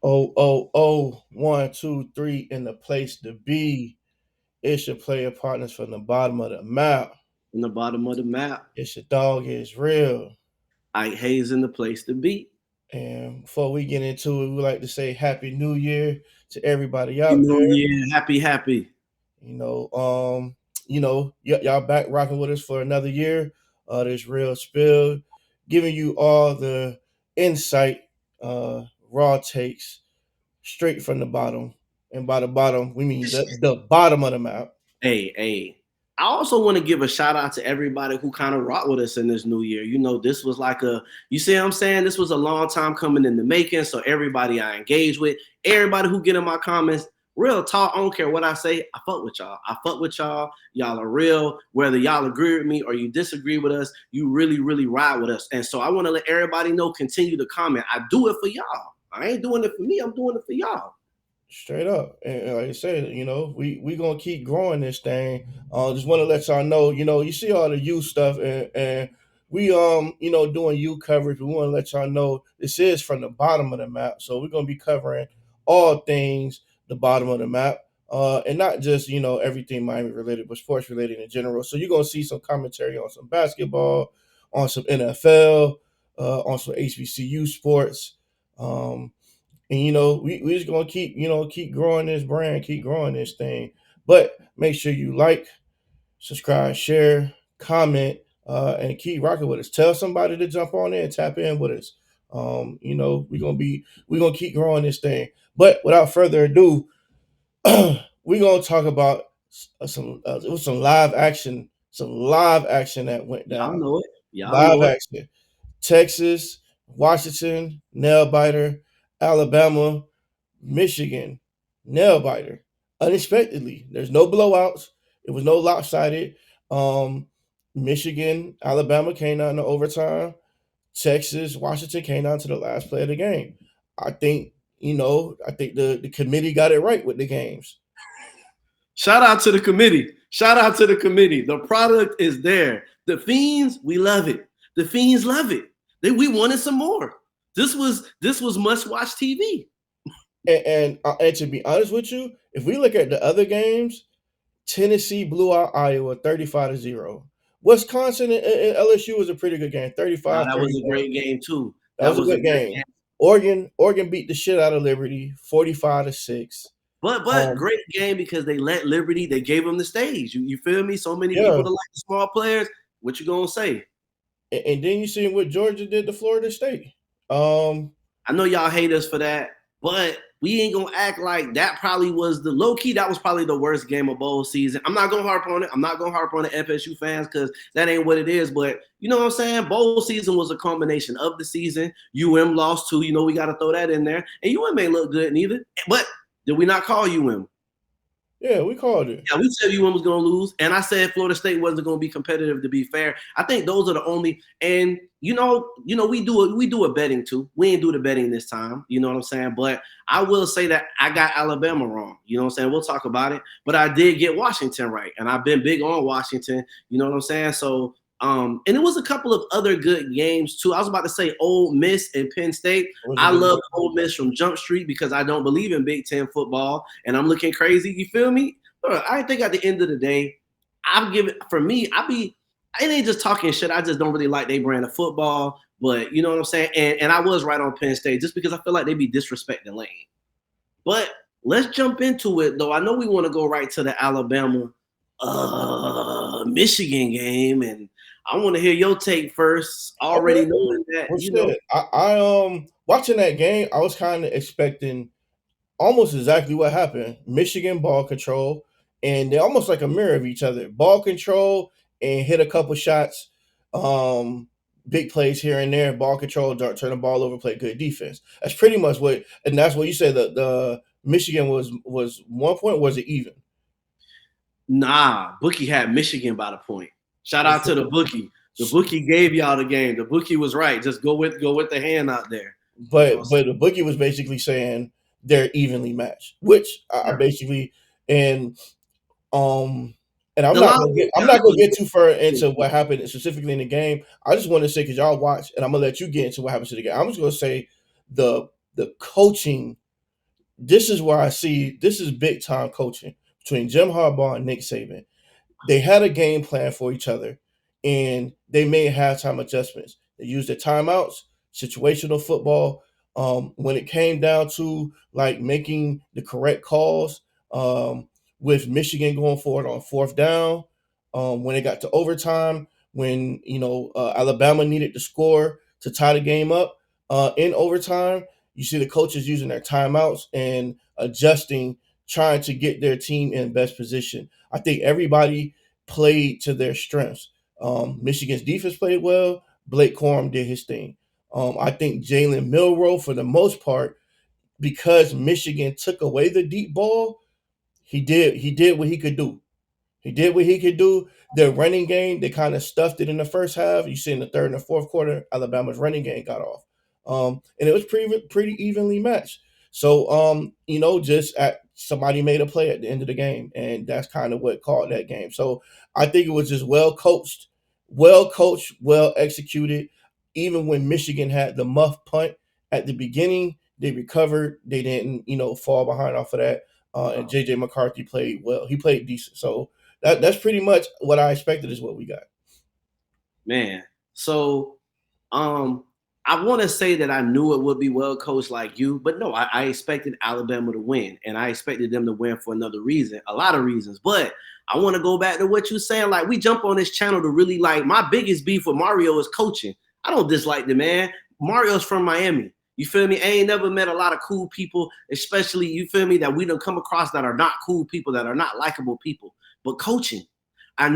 Oh, oh, oh, 1, 2, 3 in the place to be. It's your player partners from the bottom of the map. In the bottom of the map. It's your dog is real. Ike Hayes in the place to be. And before we get into it, we like to say Happy New Year to everybody You out know, there. yeah, happy. You know, y'all back rocking with us for another year. This real spill, giving you all the insight, raw takes, straight from the bottom. And by the bottom, we mean the bottom of the map. Hey. I also want to give a shout out to everybody who kind of rocked with us in this new year. You know, this was like you see what I'm saying? This was a long time coming in the making. So everybody I engage with, everybody who get in my comments, real talk, I don't care what I say. I fuck with y'all. I fuck with y'all. Y'all are real. Whether y'all agree with me or you disagree with us, you really, really ride with us. And so I want to let everybody know, continue to comment. I do it for y'all. I ain't doing it for me. I'm doing it for y'all. Straight up, and like I said, we gonna keep growing this thing. Just want to let y'all know, you see all the youth stuff, and we doing youth coverage. We want to let y'all know this is from the bottom of the map, so we're gonna be covering all things the bottom of the map, and not just everything Miami related, but sports related in general. So you're gonna see some commentary on some basketball, on some NFL, on some HBCU sports. And we just gonna keep growing this brand, keep growing this thing. But make sure you like, subscribe, share, comment, and keep rocking with us. Tell somebody to jump on in and tap in with us. We're gonna keep growing this thing. But without further ado, we're gonna talk about it was some live action that went Y'all down. know it. Y'all Live know it. action. Texas, Washington, nail biter, Alabama, Michigan, nail biter. Unexpectedly, there's no blowouts. It was no lopsided. Um, Michigan, Alabama came down to overtime. Texas, Washington came down to the last play of the game. I think I think the committee got it right with the games. Shout out to the committee. Shout out to the committee. The product is there. The Fiends, we love it. The Fiends love it. We wanted some more. This was must watch TV. And to be honest with you, if we look at the other games, Tennessee blew out Iowa 35-0. Wisconsin and LSU was a pretty good game, Now 35 that was a 31. great game too. That That was a was a good great game. game. Oregon beat the shit out of Liberty 45-6. But Um, great game because they let Liberty. They gave them the stage. You feel me? So many people yeah, that like the small players. What you gonna say? and then you see what Georgia did to Florida State. Um, I know y'all hate us for that, but we ain't gonna act like that probably was the low key. That was probably the worst game of bowl season. I'm not gonna harp on it. I'm not gonna harp on the FSU fans because that ain't what it is. But you know what I'm saying? Bowl season was a combination of the season. Lost too. We got to throw that in there. And ain't look good neither. But did we not call UM? yeah, we called it. Yeah, we said UM was going to lose, and I said Florida State wasn't going to be competitive. To be fair, I think those are the only. And we do a betting too. We ain't do the betting this time. You know what I'm saying? But I will say that I got Alabama wrong. You know what I'm saying? We'll talk about it. But I did get Washington right, and I've been big on Washington. You know what I'm saying? So. And it was a couple of other good games too. I was about to say Ole Miss and Penn State. It was a I good love game. Ole Miss from Jump Street because I don't believe in Big Ten football, and I'm looking crazy. You feel me? Bro, I think at the end of the day, I'm giving for me. I ain't just talking shit. I just don't really like they brand of football. But you know what I'm saying? And I was right on Penn State just because I feel like they be disrespecting Lane. But let's jump into it though. I know we want to go right to the Alabama Michigan game, and I want to hear your take first. Okay. Already knowing that, Well, shit. I watching that game, I was kind of expecting almost exactly what happened. Michigan ball control, and they're almost like a mirror of each other. Ball control and hit a couple shots, big plays here and there. Ball control, turn the ball over, play good defense. That's pretty much and that's what you said. The Michigan was 1 point. Was it even? nah, Bookie had Michigan by the point. Shout out to the bookie. The bookie gave y'all the game. The bookie was right. Just go with the hand out there. You know. But the bookie was basically saying they're evenly matched, which I Yeah. basically and Um, and The line was I'm yeah, not that gonna was get too far into what happened specifically in the game. I just want to say because y'all watch, and I'm gonna let you get into what happens to the game. I'm just gonna say the coaching. this is where I see this is big time coaching between Jim Harbaugh and Nick Saban. They had a game plan for each other, and they made halftime adjustments. They used their timeouts, situational football. When it came down to like making the correct calls, with Michigan going for it on fourth down, when it got to overtime, when Alabama needed to score to tie the game up in overtime, you see the coaches using their timeouts and adjusting, trying to get their team in best position. I think everybody played to their strengths. Michigan's defense played well. Blake Corum did his thing. I think Jalen Milroe, for the most part, because Michigan took away the deep ball, he did what he could do. He did what he could do. Their running game, they kind of stuffed it in the first half. You see in the third and the fourth quarter, Alabama's running game got off. And it was pretty evenly matched. So just somebody made a play at the end of the game, and that's kind of what called that game. So I think it was just well coached, well executed. Even when Michigan had the muff punt at the beginning, they recovered. They didn't, fall behind off of that. And JJ McCarthy played well. He played decent. So that's pretty much what I expected is what we got. Man. So I want to say that I knew it would be well coached like you, but no, I expected Alabama to win, and I expected them to win for another reason, a lot of reasons. But I want to go back to what you're saying. Like, we jump on this channel to really, like, my biggest beef with Mario is coaching. I don't dislike the man. Mario's from Miami. You feel me? I ain't never met a lot of cool people, especially, you feel me, that we don't come across that are not cool people, that are not likable people. But coaching, I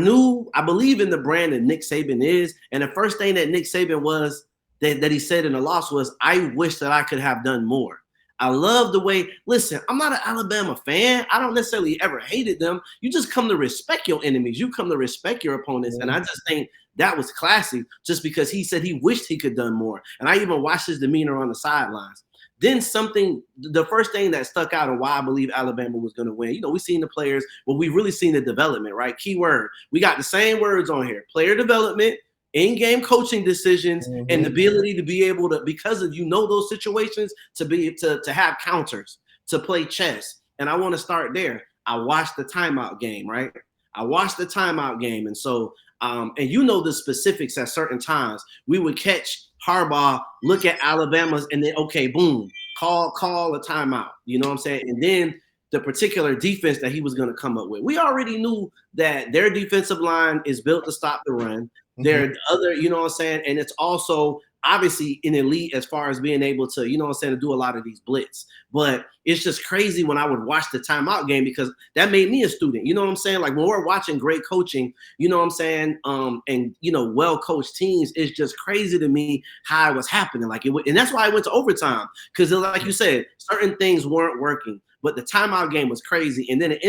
believe in the brand that Nick Saban is. And the first thing that Nick Saban was that he said in the loss was, I wish that I could have done more. I love the way, listen, I'm not an Alabama fan. I don't necessarily ever hated them. You just come to respect your enemies. You come to respect your opponents. And I just think that was classy, just because he said he wished he could done more. And I even watched his demeanor on the sidelines. Then the first thing that stuck out and why I believe Alabama was going to win, we seen the players, but we really seen the development, right? Key word. We got the same words on here: player development, in-game coaching decisions, and the ability to be able to, because of those situations, to be to have counters, to play chess. And I want to start there. I watched the timeout game, right? I watched the timeout game, and so and the specifics at certain times we would catch Harbaugh look at Alabama's, and then, okay, boom, call a timeout. You know what I'm saying? And then the particular defense that he was going to come up with. We already knew that their defensive line is built to stop the run. There are other, you know what I'm saying? And it's also obviously an elite as far as being able to, to do a lot of these blitz. But it's just crazy when I would watch the timeout game, because that made me a student. You know what I'm saying? Like, when we're watching great coaching, you know what I'm saying? And well-coached teams, it's just crazy to me how it was happening. Like, and that's why I went to overtime, because like you said, certain things weren't working. But the timeout game was crazy. And then it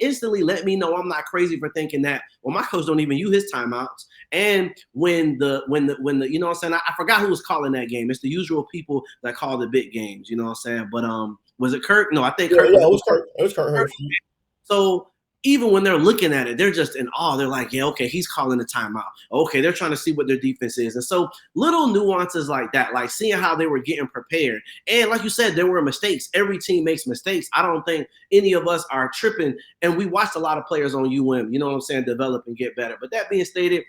instantly let me know I'm not crazy for thinking that, well, my coach don't even use his timeouts. And when the you know what I'm saying, I forgot who was calling that game. It's the usual people that call the big games, you know what I'm saying? But was it Kirk? No, I think Kirk. Yeah, it was Kirk. It was Kirk. So even when they're looking at it, they're just in awe. They're like, yeah, okay, he's calling the timeout. Okay, they're trying to see what their defense is. And so little nuances like that, like seeing how they were getting prepared. And like you said, there were mistakes. Every team makes mistakes. I don't think any of us are tripping. And we watched a lot of players on UM, you know what I'm saying, develop and get better. But that being stated,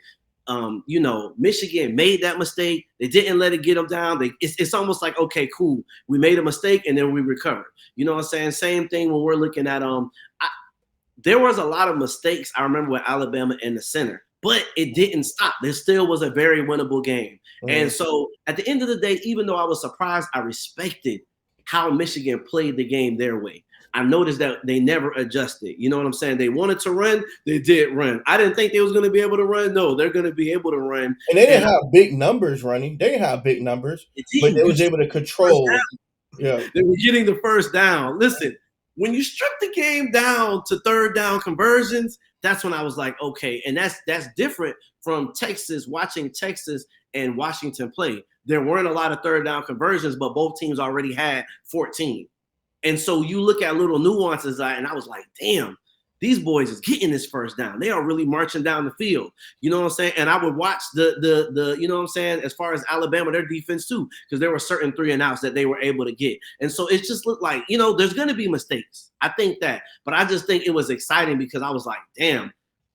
Michigan made that mistake. They didn't let it get them down. It's almost like, okay, cool, we made a mistake and then we recovered. You know what I'm saying? Same thing when we're looking at there was a lot of mistakes, I remember, with Alabama in the center, but it didn't stop. There still was a very winnable game. And so at the end of the day, even though I was surprised, I respected how Michigan played the game their way. I noticed that they never adjusted. You know what I'm saying? They wanted to run. They did run. I didn't think they was going to be able to run. No, they're going to be able to run. And they didn't have big numbers running. They didn't have big numbers, but they was able to control. Yeah, they were getting the first down. Listen, when you strip the game down to third down conversions, that's when I was like, okay. And that's different from watching Texas and Washington play. There weren't a lot of third down conversions, but both teams already had 14. And so you look at little nuances, and I was like, damn, these boys is getting this first down. They are really marching down the field. You know what I'm saying? And I would watch the you know what I'm saying, as far as Alabama, their defense too, because there were certain 3-and-outs that they were able to get. And so it just looked like, there's going to be mistakes. I think that. But I just think it was exciting because I was like, damn,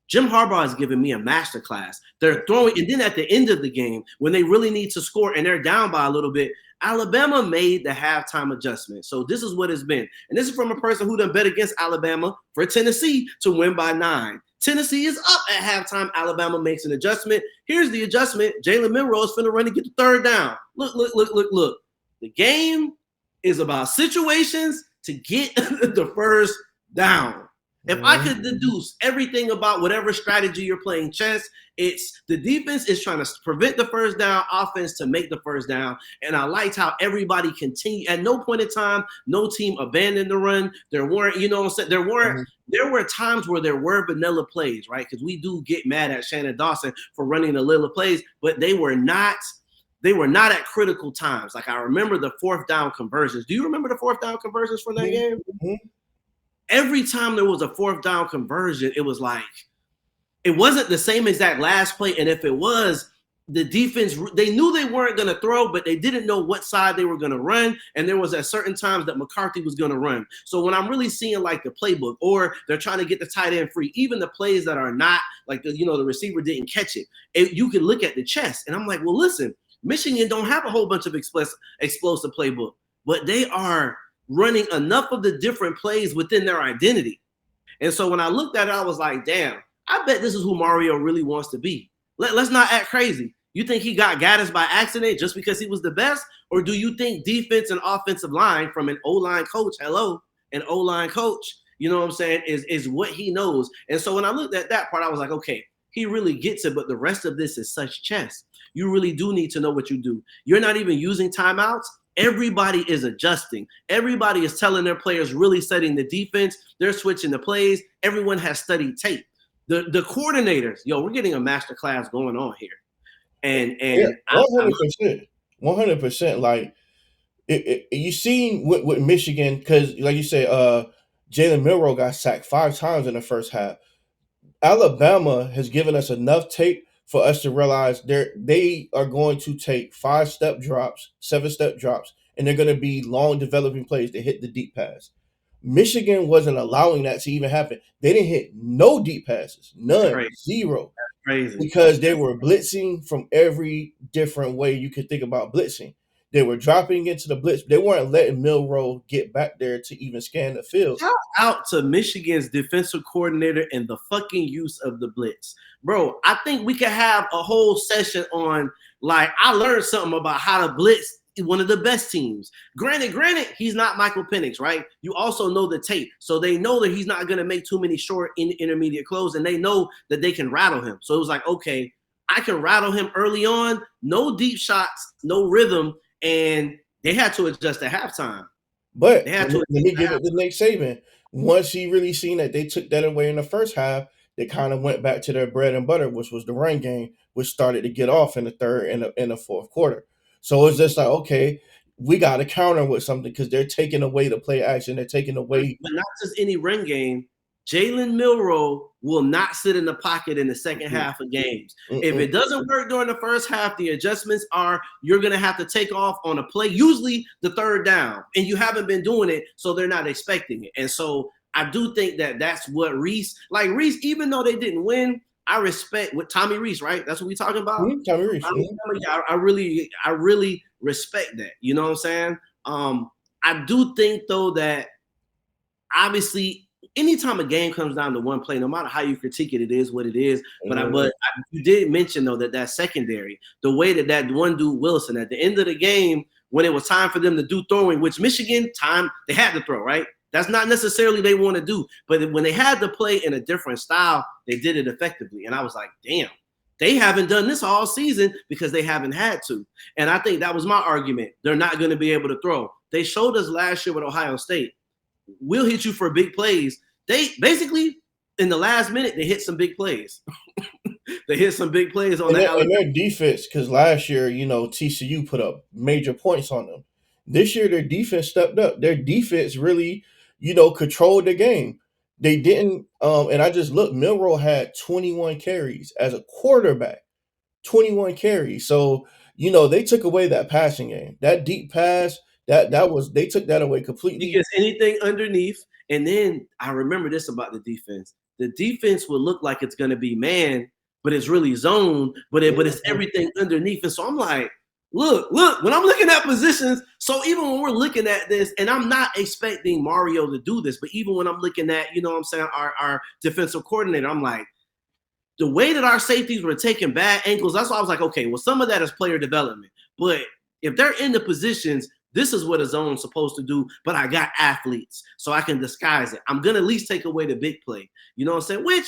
Jim Harbaugh is giving me a masterclass. They're throwing, and then at the end of the game, when they really need to score and they're down by a little bit, Alabama made the halftime adjustment. So this is what it's been. And this is from a person who done bet against Alabama for Tennessee to win by 9. Tennessee is up at halftime. Alabama makes an adjustment. Here's the adjustment. Jalen Milroe is finna run to get the third down. Look. The game is about situations to get the first down. If I could deduce everything about whatever strategy you're playing chess, it's the defense is trying to prevent the first down, offense to make the first down. And I liked how everybody continued. At no point in time, no team abandoned the run. There weren't, there were times where there were vanilla plays, right? Because we do get mad at Shannon Dawson for running the little plays, but they were not at critical times. Like I remember the 4th down conversions. Do you remember the 4th down conversions from that game? Mm-hmm. Every time there was a 4th down conversion, it was like, it wasn't the same exact last play. And if it was, the defense, they knew they weren't going to throw, but they didn't know what side they were going to run. And there was at certain times that McCarthy was going to run. So when I'm really seeing like the playbook, or they're trying to get the tight end free, even the plays that are not like the receiver didn't catch it, you can look at the chest. And I'm like, well, listen, Michigan don't have a whole bunch of explosive playbook, but they are running enough of the different plays within their identity. And so when I looked at it, I was like, damn, I bet this is who Mario really wants to be. Let's not act crazy. You think he got Gaddis by accident just because he was the best? Or do you think defense and offensive line from an O-line coach, an O-line coach, you know what I'm saying, is what he knows? And so when I looked at that part, I was like, okay, he really gets it, but the rest of this is such chess. You really do need to know what you do. You're not even using timeouts. Everybody is adjusting. Everybody is telling their players, really setting the defense. They're switching the plays. Everyone has studied tape. The coordinators, we're getting a master class going on here. And yeah, 100%. Like you seen with Michigan, because like you said, Jalen Milroe got sacked 5 times in the first half. Alabama has given us enough tape for us to realize they are going to take 5-step drops, 7-step drops, and they're going to be long developing plays to hit the deep pass. Michigan wasn't allowing that to even happen. They didn't hit no deep passes, none, zero. Crazy. Because they were blitzing from every different way you could think about blitzing. They were dropping into the blitz. They weren't letting Milroe get back there to even scan the field. Shout out to Michigan's defensive coordinator and the fucking use of the blitz. Bro, I think we could have a whole session on, like, I learned something about how to blitz one of the best teams. Granted, he's not Michael Penix, right? You also know the tape. So they know that he's not going to make too many short intermediate close, and they know that they can rattle him. So it was like, okay, I can rattle him early on. No deep shots, no rhythm, and they had to adjust at halftime. But let me give it to Nick Saban. Once he really seen that they took that away in the first half, they kind of went back to their bread and butter, which was the run game, which started to get off in the third and the fourth quarter. So it's just like, okay, we got to counter with something because they're taking away the play action. They're taking away. But not just any run game. Jalen Milroe will not sit in the pocket in the second half of games. If it doesn't work during the first half, the adjustments are you're going to have to take off on a play, usually the third down, and you haven't been doing it, so they're not expecting it. And so I do think that that's what Reese, even though they didn't win, I respect with Tommy Reese, right? That's what we talking about. Tommy Reese. I really respect that. You know what I'm saying? I do think though that obviously anytime a game comes down to one play, no matter how you critique it, it is what it is. But you did mention though that secondary, the way that one dude Wilson at the end of the game when it was time for them to do throwing, which Michigan they had to throw, right? That's not necessarily they want to do, but when they had to play in a different style, they did it effectively. And I was like, damn, they haven't done this all season because they haven't had to. And I think that was my argument. They're not going to be able to throw. They showed us last year with Ohio State. We'll hit you for big plays. They basically, in the last minute, they hit some big plays. They hit some big plays on and their defense, because last year, TCU put up major points on them. This year, their defense stepped up. Their defense really, controlled the game. They didn't, and I just looked. Milrow had 21 carries as a quarterback. 21 carries. So, they took away that passing game. That deep pass, that was they took that away He completely. gets anything underneath. And then I remember this about the defense. The defense will look like it's going to be man, but it's really zone, but it's Mhm. everything underneath. And so I'm like, look, when I'm looking at positions, so even when we're looking at this, and I'm not expecting Mario to do this, but even when I'm looking at, you know what I'm saying, our defensive coordinator, I'm like, the way that our safeties were taking bad angles, that's why I was like, okay, well, some of that is player development. But if they're in the positions, this is what a zone's supposed to do, but I got athletes, so I can disguise it. I'm going to at least take away the big play. You know what I'm saying? Which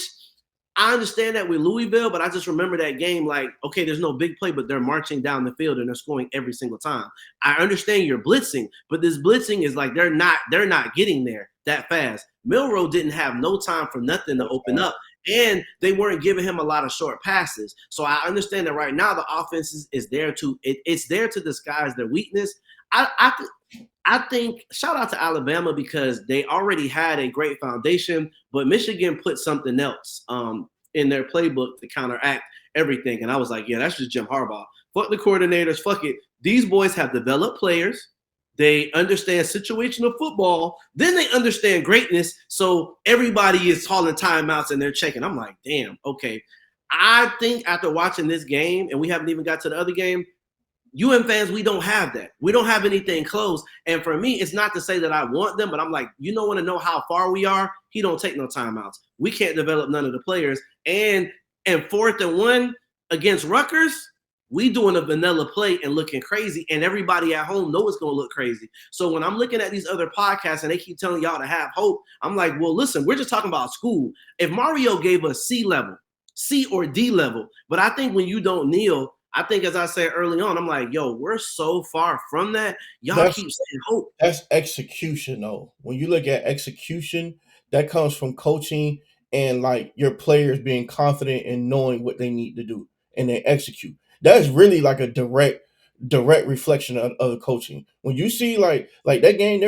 I understand that with Louisville, but I just remember that game like, okay, there's no big play, but they're marching down the field and they're scoring every single time. I understand you're blitzing, but this blitzing is like they're not getting there that fast. Milrow didn't have no time for nothing to open up, and they weren't giving him a lot of short passes. So I understand that right now the offense is there to it's there to disguise their weakness. I think shout out to Alabama because they already had a great foundation, but Michigan put something else in their playbook to counteract everything. And I was like, yeah, that's just Jim Harbaugh. Fuck the coordinators. Fuck it. These boys have developed players. They understand situational football. Then they understand greatness. So everybody is calling timeouts and they're checking. I'm like, damn, okay. I think after watching this game, and we haven't even got to the other game, fans, we don't have that. We don't have anything close. And for me, it's not to say that I want them, but I'm like, want to know how far we are? He don't take no timeouts. We can't develop none of the players. And 4th and 1 against Rutgers, we doing a vanilla play and looking crazy, and everybody at home know it's gonna look crazy. So when I'm looking at these other podcasts and they keep telling y'all to have hope, I'm like, well, listen, we're just talking about school. If Mario gave us C level, C or D level, but I think when you don't kneel, I think as I said early on, I'm like, yo, we're so far from that. Y'all That's keep saying hope. that's execution though. When you look at execution, that comes from coaching and like your players being confident in knowing what they need to do and they execute. That's really like a direct reflection of the coaching. When you see like that game,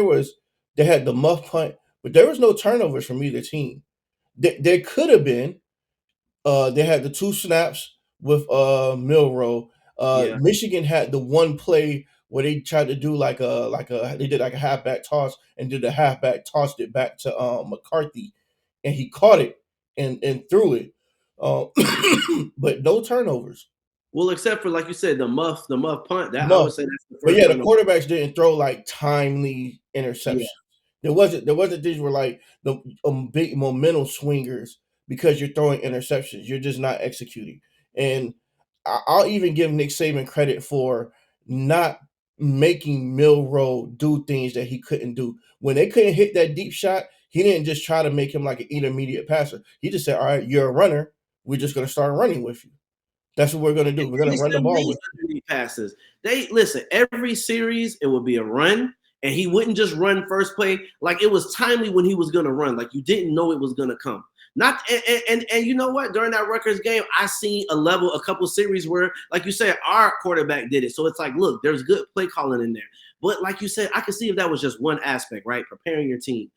they had the muff punt, but there was no turnovers from either team. There could have been. They had the two snaps with Milrow. Yeah. Michigan had the one play where they tried to do they did like a halfback toss and did a halfback tossed it back to McCarthy, and he caught it and threw it. Uh, but no turnovers. Well, except for like you said, the muff punt. That I would Muff. say that's the But first yeah, the turnover. quarterbacks didn't throw like timely Yeah. interceptions. There wasn't these were like the big momentum swingers because you're throwing interceptions. You're just not executing. And I'll even give Nick Saban credit for not making Milrow do things that he couldn't do. When they couldn't hit that deep shot, he didn't just try to make him like an intermediate passer. He just said, "All right, you're a runner. We're just going to start running with you. That's what we're going to do. We're going He to run the still ball needs with you." underneath passes. They listen, every series it would be a run, and he wouldn't just run first play. Like it was timely when he was gonna run. Like you didn't know it was gonna come. Not and you know what? During that Rutgers game, I seen a couple series where, like you said, our quarterback did it. So it's like, look, there's good play calling in there. But like you said, I could see if that was just one aspect, right? Preparing your team.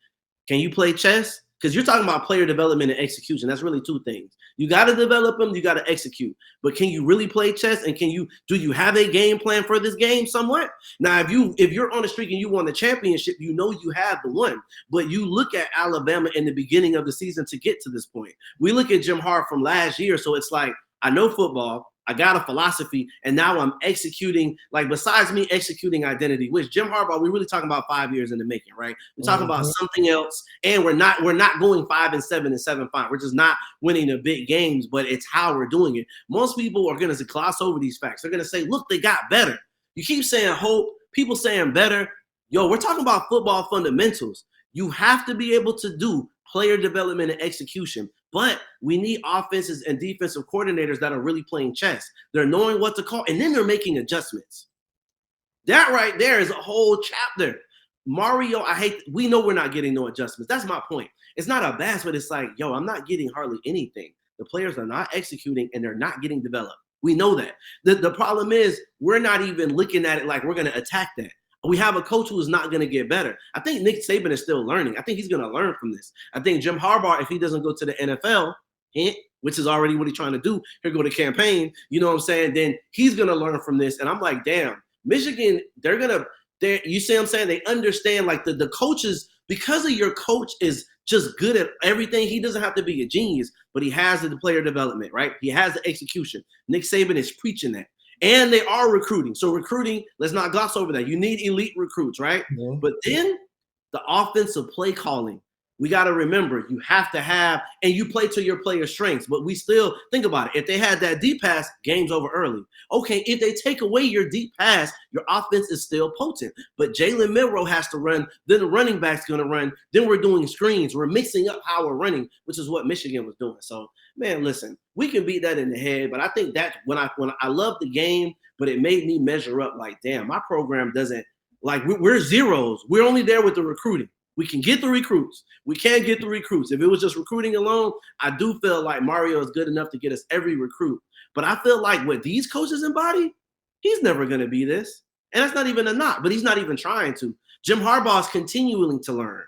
Can you play chess? Because you're talking about player development and execution. That's really two things. You got to develop them, you got to execute. But can you really play chess? And do you have a game plan for this game somewhat? Now, if you're on the streak and you won the championship, you know you have the one. But you look at Alabama in the beginning of the season to get to this point. We look at Jim Hart from last year, so it's like I know football. I got a philosophy, and now I'm executing. Like besides me executing identity, which Jim Harbaugh, we're really talking about 5 years in the making, right? We're talking about Mhm. something else, and we're not going 5-7 and 7-5. We're just not winning the big games, but it's how we're doing it. Most people are going to gloss over these facts. They're going to say, "Look, they got better." You keep saying hope, people saying better. Yo, we're talking about football fundamentals. You have to be able to do player development and execution. But we need offenses and defensive coordinators that are really playing chess. They're knowing what to call, and then they're making adjustments. That right there is a whole chapter. Mario, we know we're not getting no adjustments. That's my point. It's not a bass, but it's like, yo, I'm not getting hardly anything. The players are not executing and they're not getting developed. We know that. The problem is we're not even looking at it like we're going to attack that. We have a coach who is not going to get better. I think Nick Saban is still learning. I think he's going to learn from this. I think Jim Harbaugh, if he doesn't go to the NFL, which is already what he's trying to do, he'll go to campaign, you know what I'm saying? Then he's going to learn from this. And I'm like, damn, Michigan, you see what I'm saying? They understand like the coaches, because of your coach is just good at everything. He doesn't have to be a genius, but he has the player development, right? He has the execution. Nick Saban is preaching that. And they are recruiting. So recruiting, let's not gloss over that. You need elite recruits, right? Mhm. But then the offensive play calling, we got to remember, you have to have, and you play to your player's strengths. But we still, think about it. If they had that deep pass, game's over early. Okay, if they take away your deep pass, your offense is still potent. But Jalen Milroe has to run, then the running back's going to run. Then we're doing screens. We're mixing up how we're running, which is what Michigan was doing. So, man, listen, we can beat that in the head. But I think that when I love the game, but it made me measure up like, damn, my program doesn't, like, we're zeros. We're only there with the recruiting. We can get the recruits. We can't get the recruits. If it was just recruiting alone, I do feel like Mario is good enough to get us every recruit. But I feel like what these coaches embody, he's never going to be this. And that's not even a knock, but he's not even trying to. Jim Harbaugh is continuing to learn.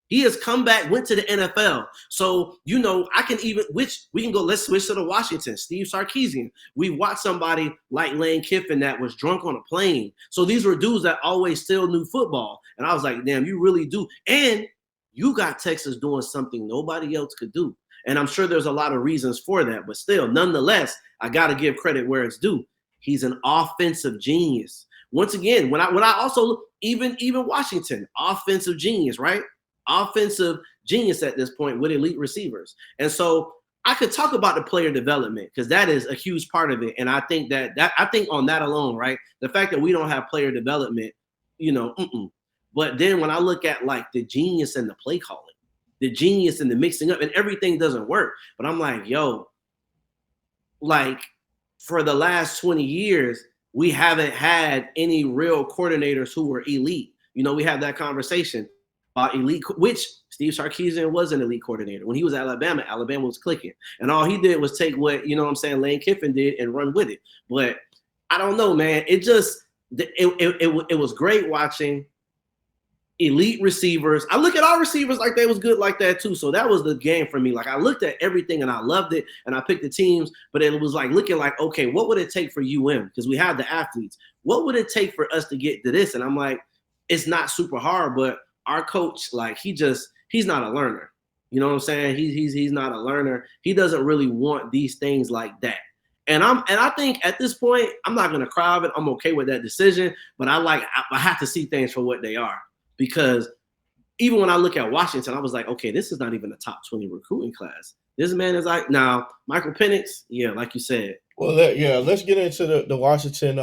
He has come back, went to the NFL. So, you know, I can even, let's switch to the Washington, Steve Sarkisian. We watched somebody like Lane Kiffin that was drunk on a plane. So these were dudes that always still knew football. And I was like, damn, you really do. And you got Texas doing something nobody else could do. And I'm sure there's a lot of reasons for that. But still, nonetheless, I got to give credit where it's due. He's an offensive genius. Once again, when I also look, even Washington, offensive genius, right? Offensive genius at this point with elite receivers. And so I could talk about the player development because that is a huge part of it. And I think that I think on that alone, right? The fact that we don't have player development, you know, But then when I look at like the genius and the play calling, the genius and the mixing up, and everything doesn't work. But I'm like, yo, like for the last 20 years, we haven't had any real coordinators who were elite. You know, we had that conversation about elite, which Steve Sarkisian was an elite coordinator. When he was at Alabama, Alabama was clicking. And all he did was take what, you know what I'm saying, Lane Kiffin did and run with it. But I don't know, man. It just, it was great watching elite receivers. I look at our receivers like they was good like that too. So that was the game for me. Like I looked at everything and I loved it and I picked the teams, but it was like looking like, okay, what would it take for UM? Because we have the athletes. What would it take for us to get to this? And I'm like, it's not super hard, but our coach, like he's not a learner. You know what I'm saying? He's not a learner. He doesn't really want these things like that. And I think at this point, I'm not gonna cry of it. I'm okay with that decision, but I have to see things for what they are. Because even when I look at Washington, I was like, okay, this is not even a top 20 recruiting class. This man is like, now Michael Penix, yeah, like you said. Well, let's get into the Washington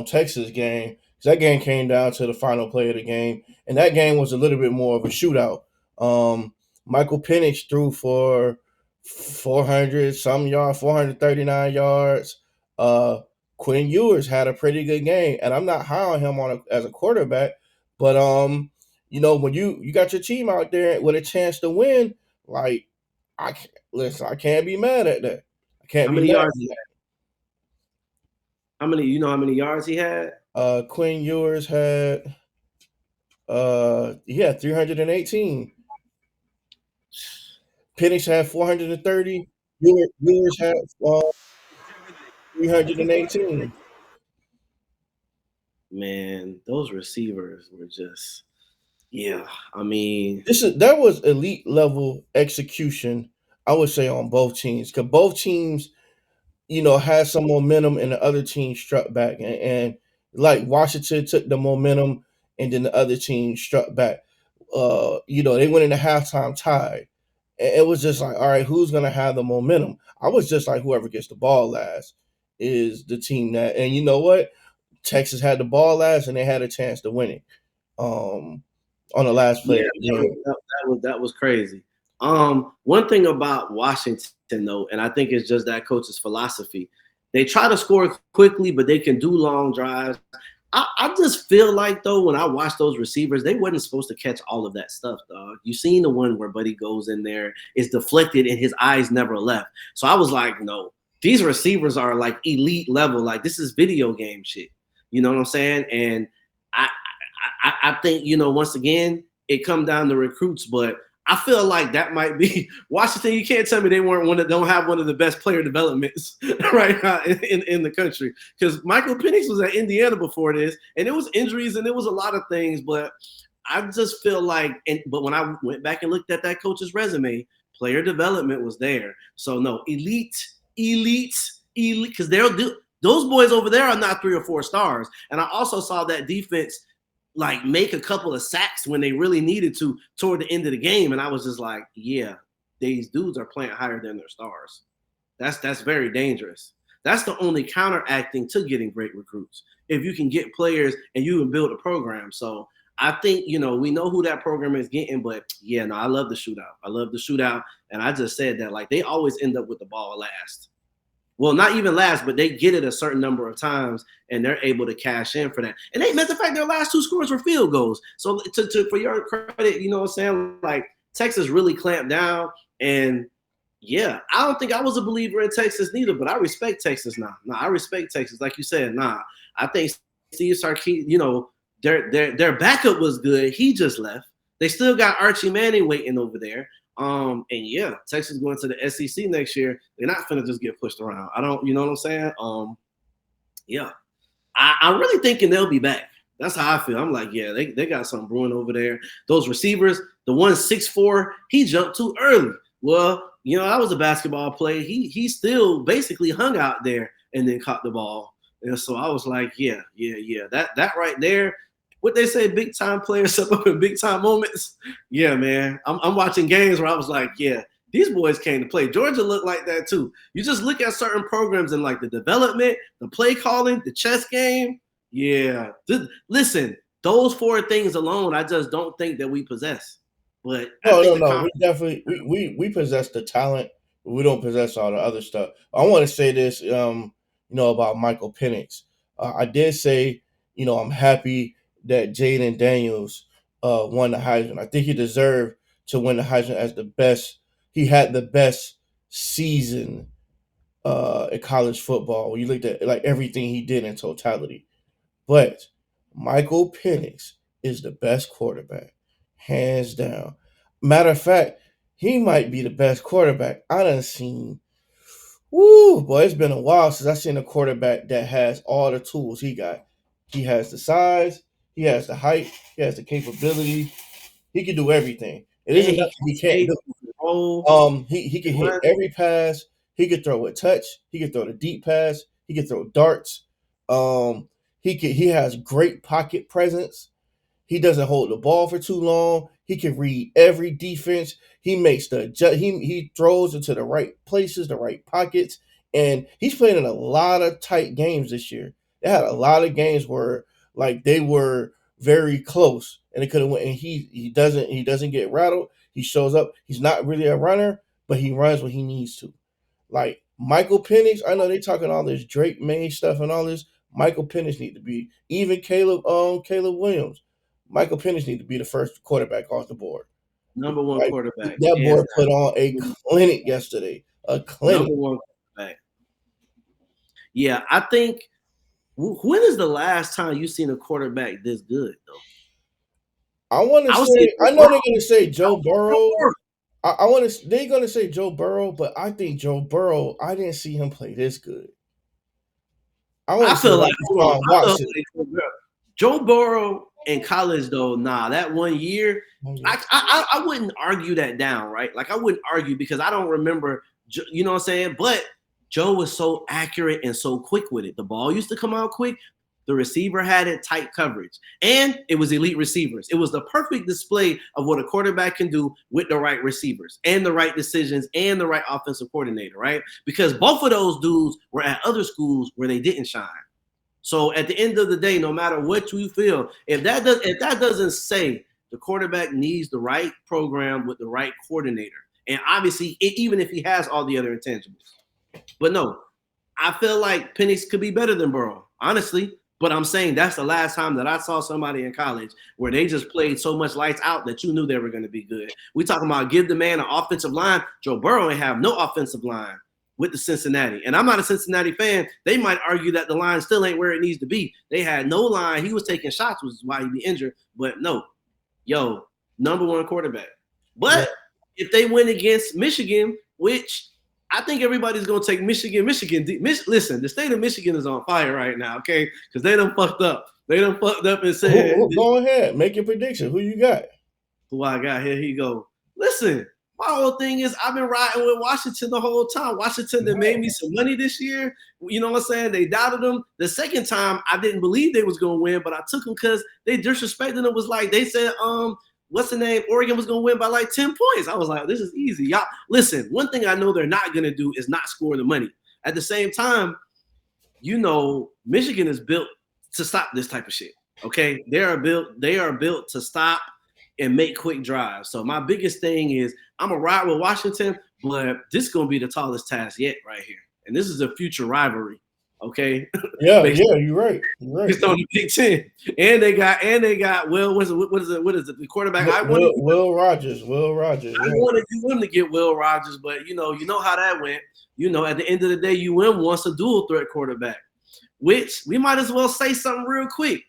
Texas game. That game came down to the final play of the game, and that game was a little bit more of a shootout. Michael Penix threw for 400 some yards, 439 yards. Quinn Ewers had a pretty good game, and I'm not high on him as a quarterback, but you know, when you got your team out there with a chance to win, like I can't be mad at that. I can't How be many mad. yards he had? How many yards he had? Quinn Ewers had 318. Penix had 430. Ewers had 318. Man, those receivers were just, yeah. I mean, That was elite level execution, I would say, on both teams. Because both teams, you know, had some momentum and the other team struck back. And like Washington took the momentum and then the other team struck back. You know, they went into halftime tied. It was just like, all right, who's going to have the momentum? I was just like, whoever gets the ball last is the team that, and you know what? Texas had the ball last and they had a chance to win it on the last play yeah, of the game. that was crazy. One thing about Washington though, and I think it's just that coach's philosophy. They try to score quickly, but they can do long drives. I just feel like though, when I watch those receivers, they wasn't supposed to catch all of that stuff, dog. You seen the one where Buddy goes in there, it's deflected, and his eyes never left. So I was like, no, these receivers are like elite level. Like this is video game shit. You know what I'm saying? And I, I think, once again, it come down to recruits, but I feel like that might be Washington. You can't tell me they don't have one of the best player developments right now in the country, because Michael Penix was at Indiana before this, and it was injuries and it was a lot of things, but I just feel like, but when I went back and looked at that coach's resume, player development was there. So no, elite, because they'll do. Those boys over there are not 3 or 4 stars. And I also saw that defense like make a couple of sacks when they really needed to toward the end of the game. And I was just like, yeah, these dudes are playing higher than their stars. That's very dangerous. That's the only counteracting to getting great recruits. If you can get players and you can build a program. So I think, we know who that program is getting, but yeah, no, I love the shootout. I love the shootout. And I just said that, like, they always end up with the ball last. Well, not even last, but they get it a certain number of times, and they're able to cash in for that. And they, matter of fact, their last 2 scores were field goals. So for your credit, you know what I'm saying? Like, Texas really clamped down. And yeah, I don't think I was a believer in Texas neither, but I respect Texas now. No, I respect Texas. Like you said, I think Steve Sarkisian, their backup was good. He just left. They still got Archie Manning waiting over there. And yeah, Texas going to the SEC next year. They're not finna just get pushed around. I don't, you know what I'm saying? Yeah, I'm really thinking they'll be back. That's how I feel. I'm like, yeah, they got something brewing over there. Those receivers, the one 6'4", he jumped too early. Well, that was a basketball play. He still basically hung out there and then caught the ball. And so I was like, yeah. That right there, what they say, big time players step up in big time moments. Yeah, man. I'm watching games where I was like, yeah, these boys came to play. Georgia looked like that too. You just look at certain programs and like the development, the play calling, the chess game. Yeah. Listen, those 4 things alone, I just don't think that we possess. But I think No. We definitely we possess the talent, but we don't possess all the other stuff. I want to say this, about Michael Penix. I did say, I'm happy that Jaden Daniels won the Heisman. I think he deserved to win the Heisman as the best. He had the best season in college football when you looked at like everything he did in totality. But Michael Penix is the best quarterback, hands down. Matter of fact, he might be the best quarterback I done seen. Woo, boy, it's been a while since I seen a quarterback that has all the tools he got. He has the size, he has the height, he has the capability. He can do everything. It and isn't he nothing he can't can do. roll. He can hit every pass. He can throw a touch. He can throw the deep pass. He can throw darts. Um, he has great pocket presence. He doesn't hold the ball for too long. He can read every defense. He makes he throws into the right places, the right pockets, and he's playing in a lot of tight games this year. They had a lot of games where like they were very close and it could have went. And he doesn't get rattled. He shows up. He's not really a runner, but he runs when he needs to. Like Michael Penix, I know they talking all this Drake May stuff and all this. Michael Penix need to be even Caleb Williams. Michael Penix need to be the first quarterback off the board. Number one Like quarterback. that boy Hands put on a down. clinic yesterday. A clinic. Number one quarterback. Yeah, I think. When is the last time you seen a quarterback this good though? I want to I would say say. Joe I know Burrow. they're going to say I Joe would say Joe Burrow. Burrow. I want to. They're going to say Joe Burrow, but I think Joe Burrow. I didn't see him play this good. I want I to say feel like like hold on. Deshaun I feel Watson. like Joe Burrow in college though. Nah, that 1 year, I wouldn't argue that down, right? Like I wouldn't argue because I don't remember. You know what I'm saying? But Joe was so accurate and so quick with it. The ball used to come out quick. The receiver had it tight coverage, and it was elite receivers. It was the perfect display of what a quarterback can do with the right receivers and the right decisions and the right offensive coordinator, right? Because both of those dudes were at other schools where they didn't shine. So at the end of the day, no matter what you feel, if that doesn't say the quarterback needs the right program with the right coordinator, and obviously even if he has all the other intangibles, but no, I feel like Penix could be better than Burrow, honestly. But I'm saying that's the last time that I saw somebody in college where they just played so much lights out that you knew they were going to be good. We talking about give the man an offensive line. Joe Burrow ain't have no offensive line. with the Cincinnati. And I'm not a Cincinnati fan. They might argue that the line still ain't where it needs to be. They had no line. He was taking shots, which is why he'd be injured. But no, yo, number one quarterback. Right. But if they win against Michigan, which I think everybody's gonna take Michigan. Listen, the state of Michigan is on fire right now, okay? Because they done fucked up. They done fucked up and said, Go ahead, make your prediction. Who you got? who I got here, he go. Listen, my whole thing is I've been riding with Washington the whole time. Washington that made me some money this year. You know what I'm saying? They doubted them. The second time I didn't believe they was gonna win, but I took them because they disrespected them. Was like they said, what's the name? Oregon was gonna win by like 10 points. I was like, this is easy. Y'all listen, one thing I know they're not gonna do is not score the money. At the same time, you know, Michigan is built to stop this type of shit. Okay. They are built to stop and make quick drives. So my biggest thing is I'm a ride with Washington, but this is gonna be the tallest task yet right here. And this is a future rivalry. Okay. Yeah, you're right. You're right. It's on the Big Ten. And they got Will, what is it? The quarterback. Will Rogers. Will Rogers. I wanted him to get Will Rogers, but you know how that went. You know, at the end of the day, UM wants a dual threat quarterback, which we might as well say something real quick.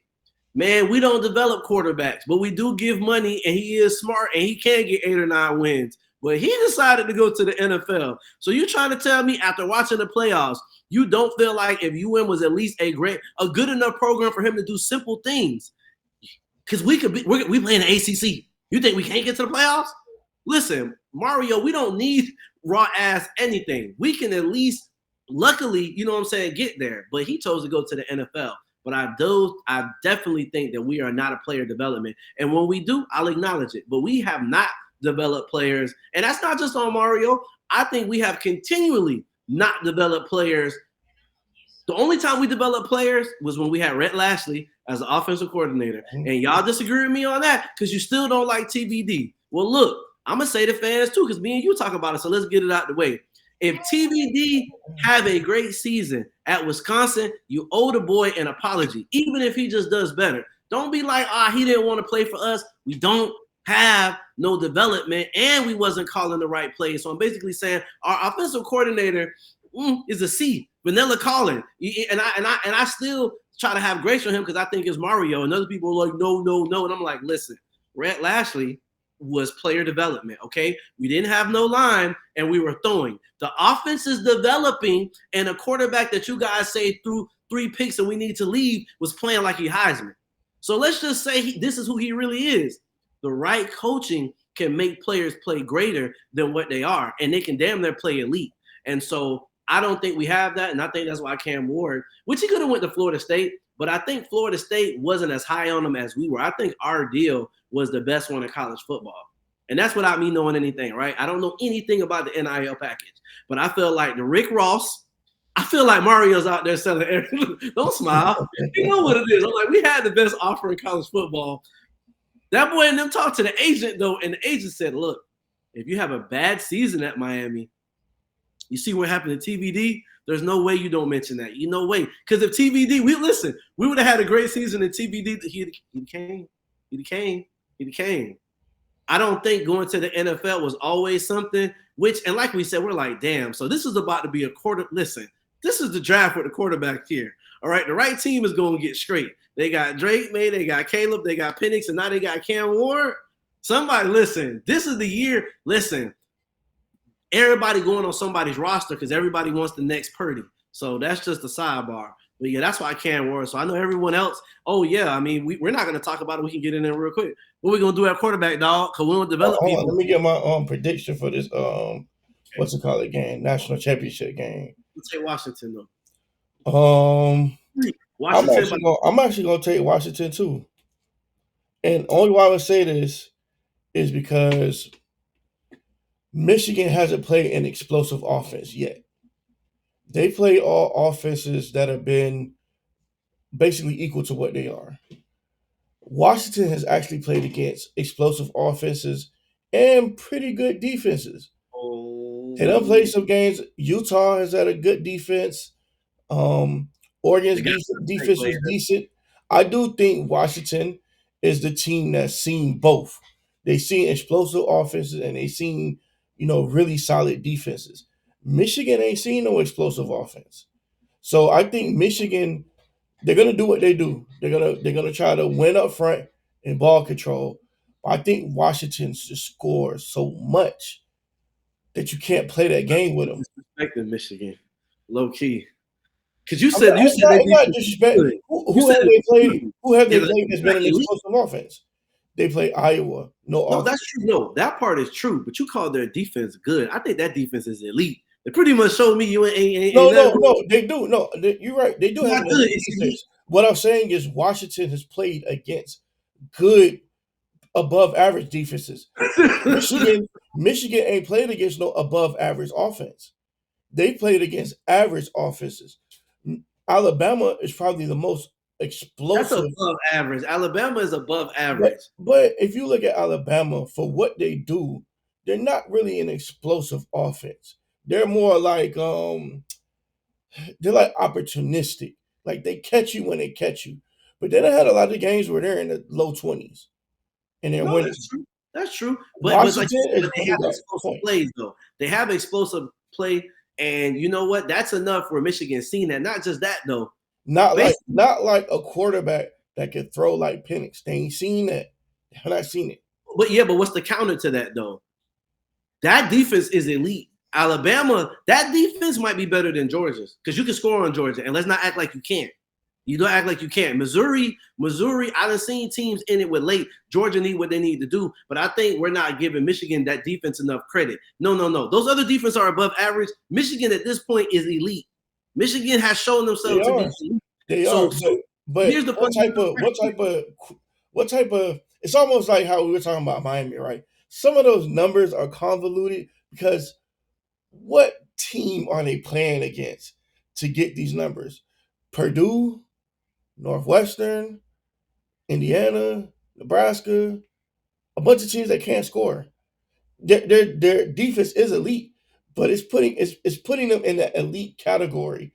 Man, we don't develop quarterbacks, but we do give money, and he is smart, and he can get 8 or 9 wins. But he decided to go to the NFL. So you trying to tell me after watching the playoffs, you don't feel like if UM was at least a good enough program for him to do simple things? Because we playing the ACC. You think we can't get to the playoffs? Listen, Mario, we don't need raw ass anything. We can at least, luckily, you know what I'm saying, get there. But he chose to go to the NFL. But I definitely think that we are not a player development. And when we do, I'll acknowledge it. But we have not developed players. And that's not just on Mario. I think we have continually not developed players. The only time we developed players was when we had Rhett Lashley as the offensive coordinator. And y'all disagree with me on that because you still don't like TBD. Well, look, I'm going to say to fans too because me and you talk about it. So let's get it out the way. If TBD have a great season at Wisconsin, you owe the boy an apology, even if he just does better. Don't be like, he didn't want to play for us. We don't have no development, and we wasn't calling the right plays. So I'm basically saying our offensive coordinator is a C, vanilla calling. And I still try to have grace on him because I think it's Mario. And other people are like, no. And I'm like, listen, Rhett Lashley was player development, okay? We didn't have no line, and we were throwing. The offense is developing, and a quarterback that you guys say threw 3 picks and we need to leave was playing like he Heisman. So let's just say this is who he really is. The right coaching can make players play greater than what they are, and they can damn near play elite. And so I don't think we have that, and I think that's why Cam Ward, which he could have went to Florida State, but I think Florida State wasn't as high on him as we were. I think our deal was the best one in college football. And that's without me knowing anything, right? I don't know anything about the NIL package. But I feel like the Rick Ross, I feel like Mario's out there selling everything. Don't smile. You know what it is. I'm like, we had the best offer in college football. That boy and them talked to the agent, though, and the agent said, look, if you have a bad season at Miami, you see what happened to TBD? There's no way you don't mention that. You no way. Because if TBD, we would have had a great season in TBD. He came. I don't think going to the NFL was always something, and like we said, we're like, damn. So this is about to be a quarter. Listen, this is the draft with the quarterback here. All right, the right team is going to get straight. They got Drake, they got Caleb, they got Penix, and now they got Cam Ward. Somebody, listen, this is the year. Listen, everybody going on somebody's roster because everybody wants the next Purdy. So that's just a sidebar. But yeah, that's why I can't worry. So I know everyone else. Oh yeah, I mean we're not going to talk about it. We can get in there real quick. What we going to do at quarterback, dog? Because we don't develop people. Let me get my prediction for this what's it called game, national championship game. Let's say Washington though. Washington. I'm actually gonna take Washington too. And only why I would say this is because Michigan hasn't played an explosive offense yet. They play all offenses that have been basically equal to what they are. Washington has actually played against explosive offenses and pretty good defenses. They don't play some games. Utah has had a good defense. Oregon's defense was decent. I do think Washington is the team that's seen both. They've seen explosive offenses and they've seen, really solid defenses. Michigan ain't seen no explosive offense. So I think Michigan, they're gonna do what they do. They're gonna try to win up front and ball control. But I think Washington just scores so much that you can't play that game with them. Disrespecting Michigan, low key. Because you I'm not, said you I'm said not, they I'm not defense is disrespect. good. Who, You who said have it's they played? good. Who have Yeah, they but played it's that's been not an elite. explosive offense? They play Iowa, no No, offense. that's true. No, that part is true. But you call their defense good. I think that defense is elite. They pretty much showed me you ain't No, nothing no, wrong. no. They do. No, you're right. They do It's have not an good. elite It's elite. defense. What I'm saying is Washington has played against good, above average defenses. Michigan ain't played against no above average offense. They played against average offenses. Alabama is probably the most That's explosive. above average. Alabama is above But average. but if you look at Alabama for what they do, they're not really an explosive offense. They're more like they're like opportunistic. Like they catch you when they catch you. But then I had a lot of games where they're in the low 20s and they're No, winning. that's true. That's true. But like you Washington said, is but they played have like explosive points. plays though. They have explosive play, and you know what? That's enough for Michigan seeing that. Not just that though. Not like Basically, not like a quarterback that can throw like Penix. They ain't seen that. They have not seen it. but yeah, but what's the counter to that though? That defense is elite. Alabama, that defense might be better than Georgia's because you can score on Georgia, and let's not act like you can't. You don't act like you can't. Missouri, I done seen teams in it with late. Georgia need what they need to do, but I think we're not giving Michigan that defense enough credit. No, no, no. Those other defenses are above average. Michigan at this point is elite. Michigan has shown They themselves to be are. elite. They So, are. so But here's the what type fundamental of what question. type of what type of it's almost like how we were talking about Miami, right? Some of those numbers are convoluted because what team are they playing against to get these numbers? Purdue, Northwestern, Indiana, Nebraska, a bunch of teams that can't score. Their defense is elite, but it's putting them in that elite category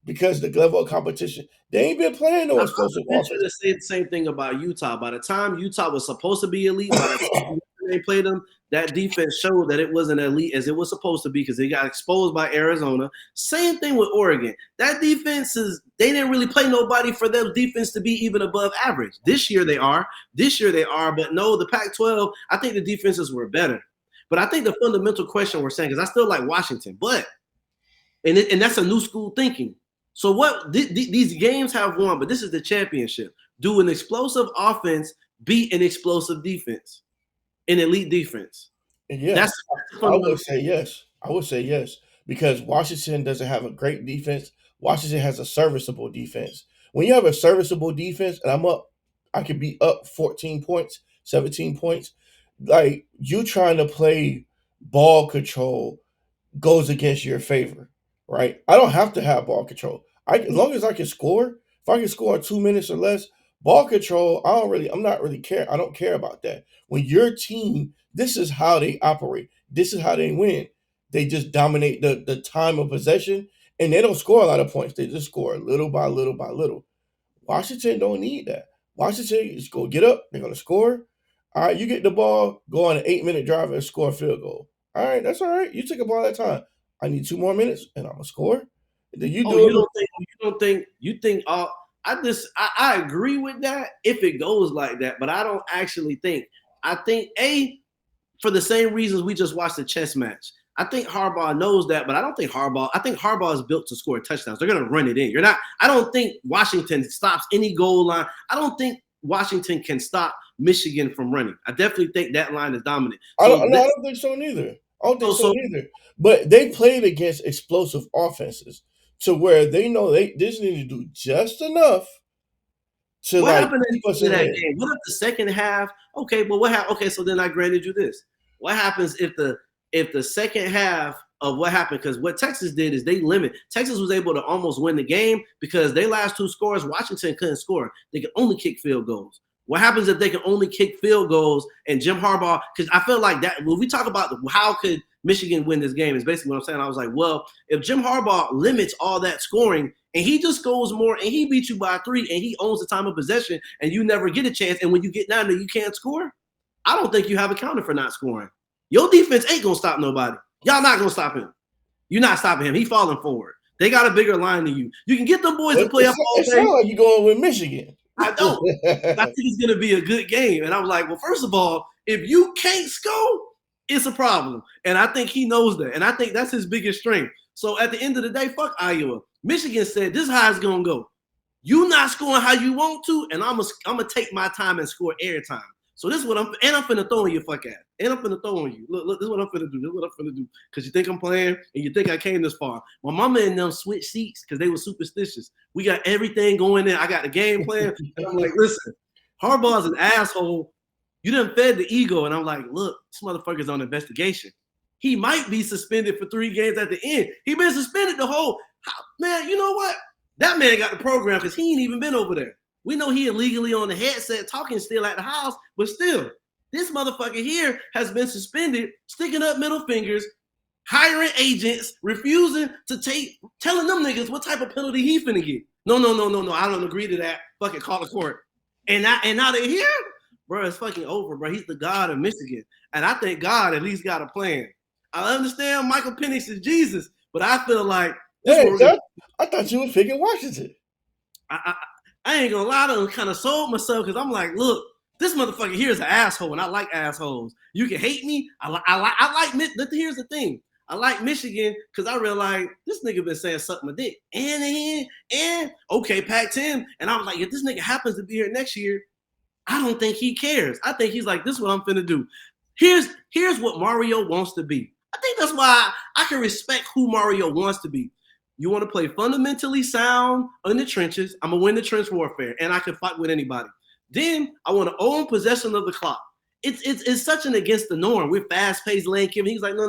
because the level of competition. They ain't been playing no I'm about explosive to venture offense. to say the same thing about Utah. By the time Utah was supposed to be elite, by the time they played them, that defense showed that it wasn't elite as it was supposed to be because they got exposed by Arizona. Same thing with Oregon. That defense is they didn't really play nobody for their defense to be even above average. This year they are. This year they are. But no, the Pac-12, I think the defenses were better. But I think the fundamental question we're saying, because I still like Washington, but and that's a new school thinking. So what these games have won, but this is the championship. Do an explosive offense beat an explosive defense, an elite defense? And That's, yes, that's the I would fundamental. say yes. I would say yes because Washington doesn't have a great defense. Washington has a serviceable defense. When you have a serviceable defense, and I could be up 14 points, 17 points. Like you trying to play ball control goes against your favor, right? I don't have to have ball control. As long as I can score, if I can score in 2 minutes or less, ball control, I'm not really care. I don't care about that. When your team, this is how they operate. This is how they win. They just dominate the time of possession and they don't score a lot of points. They just score little by little by little. Washington don't need that. Washington is going to get up. They're going to score. All right, you get the ball, go on an 8 minute drive and score a field goal. All right, that's all right. You took up all that time. I need 2 more minutes and I'm going to score. And then you Oh, do it. you think I agree with that if it goes like that, but I don't actually think. I think for the same reasons we just watched the chess match. I think Harbaugh knows that, but I don't think Harbaugh. I think Harbaugh is built to score touchdowns. They're going to run it in. You're not. I don't think Washington stops any goal line. I don't think Washington can stop Michigan from running. I definitely think that line is dominant. I don't, So no, I this, don't think so neither. I don't think so so neither. But they played against explosive offenses to where they know they just need to do just enough to what like happened at keep the us end of in that there. game? What if the second half? Okay, but what happened? Okay, so then I granted you this. What happens if the second half of what happened? Because what Texas did is they limit. Texas was able to almost win the game because their last two scores, Washington couldn't score. They could only kick field goals. What happens if they can only kick field goals and Jim Harbaugh? Because I feel like that when we talk about how could Michigan win this game is basically what I'm saying. I was like, well, if Jim Harbaugh limits all that scoring and he just goes more and he beats you by 3 and he owns the time of possession and you never get a chance, and when you get down there you can't score, I don't think you have a counter for not scoring. Your defense ain't gonna stop nobody. Y'all not gonna stop him. You're not stopping him. He's falling forward. They got a bigger line than you. You can get them boys to It, play up all it day. sounds like you're going with Michigan. I don't. I think it's going to be a good game. And I'm like, well, first of all, if you can't score, it's a problem. And I think he knows that. And I think that's his biggest strength. So at the end of the day, fuck Iowa. Michigan said, this is how it's going to go. You not scoring how you want to, and I'm gonna take my time and score every time. So this is what I'm finna throw on your fuck ass. And I'm finna throw on you. Look, this is what I'm finna do. This is what I'm finna do. Because you think I'm playing and you think I came this far. My mama and them switched seats because they were superstitious. We got everything going in. I got the game plan. And I'm like, listen, Harbaugh's an asshole. You done fed the ego. And I'm like, look, this motherfucker's on investigation. He might be suspended for 3 games at the end. He been suspended the whole man, you know what? That man got the program because he ain't even been over there. We know he illegally on the headset talking still at the house, but still, this motherfucker here has been suspended, sticking up middle fingers, hiring agents, refusing to telling them niggas what type of penalty he finna get. No, I don't agree to that. Fucking call the court. And now they're here? Bro, it's fucking over, bro. He's the god of Michigan. And I think God at least got a plan. I understand Michael Penix is Jesus, but I feel like I thought you was picking Washington. I ain't gonna lie to him, kind of sold myself because I'm like, look, this motherfucker here is an asshole, and I like assholes. You can hate me. I like. Here's the thing. I like Michigan because I realized this nigga been saying suck my dick and okay, Pac-10, and I was like, if this nigga happens to be here next year, I don't think he cares. I think he's like, this is what I'm finna do. Here's what Mario wants to be. I think that's why I can respect who Mario wants to be. You want to play fundamentally sound in the trenches. I'm going to win the trench warfare, and I can fight with anybody. Then I want to own possession of the clock. It's such an against the norm. We're fast-paced lane Kim. He's like, no.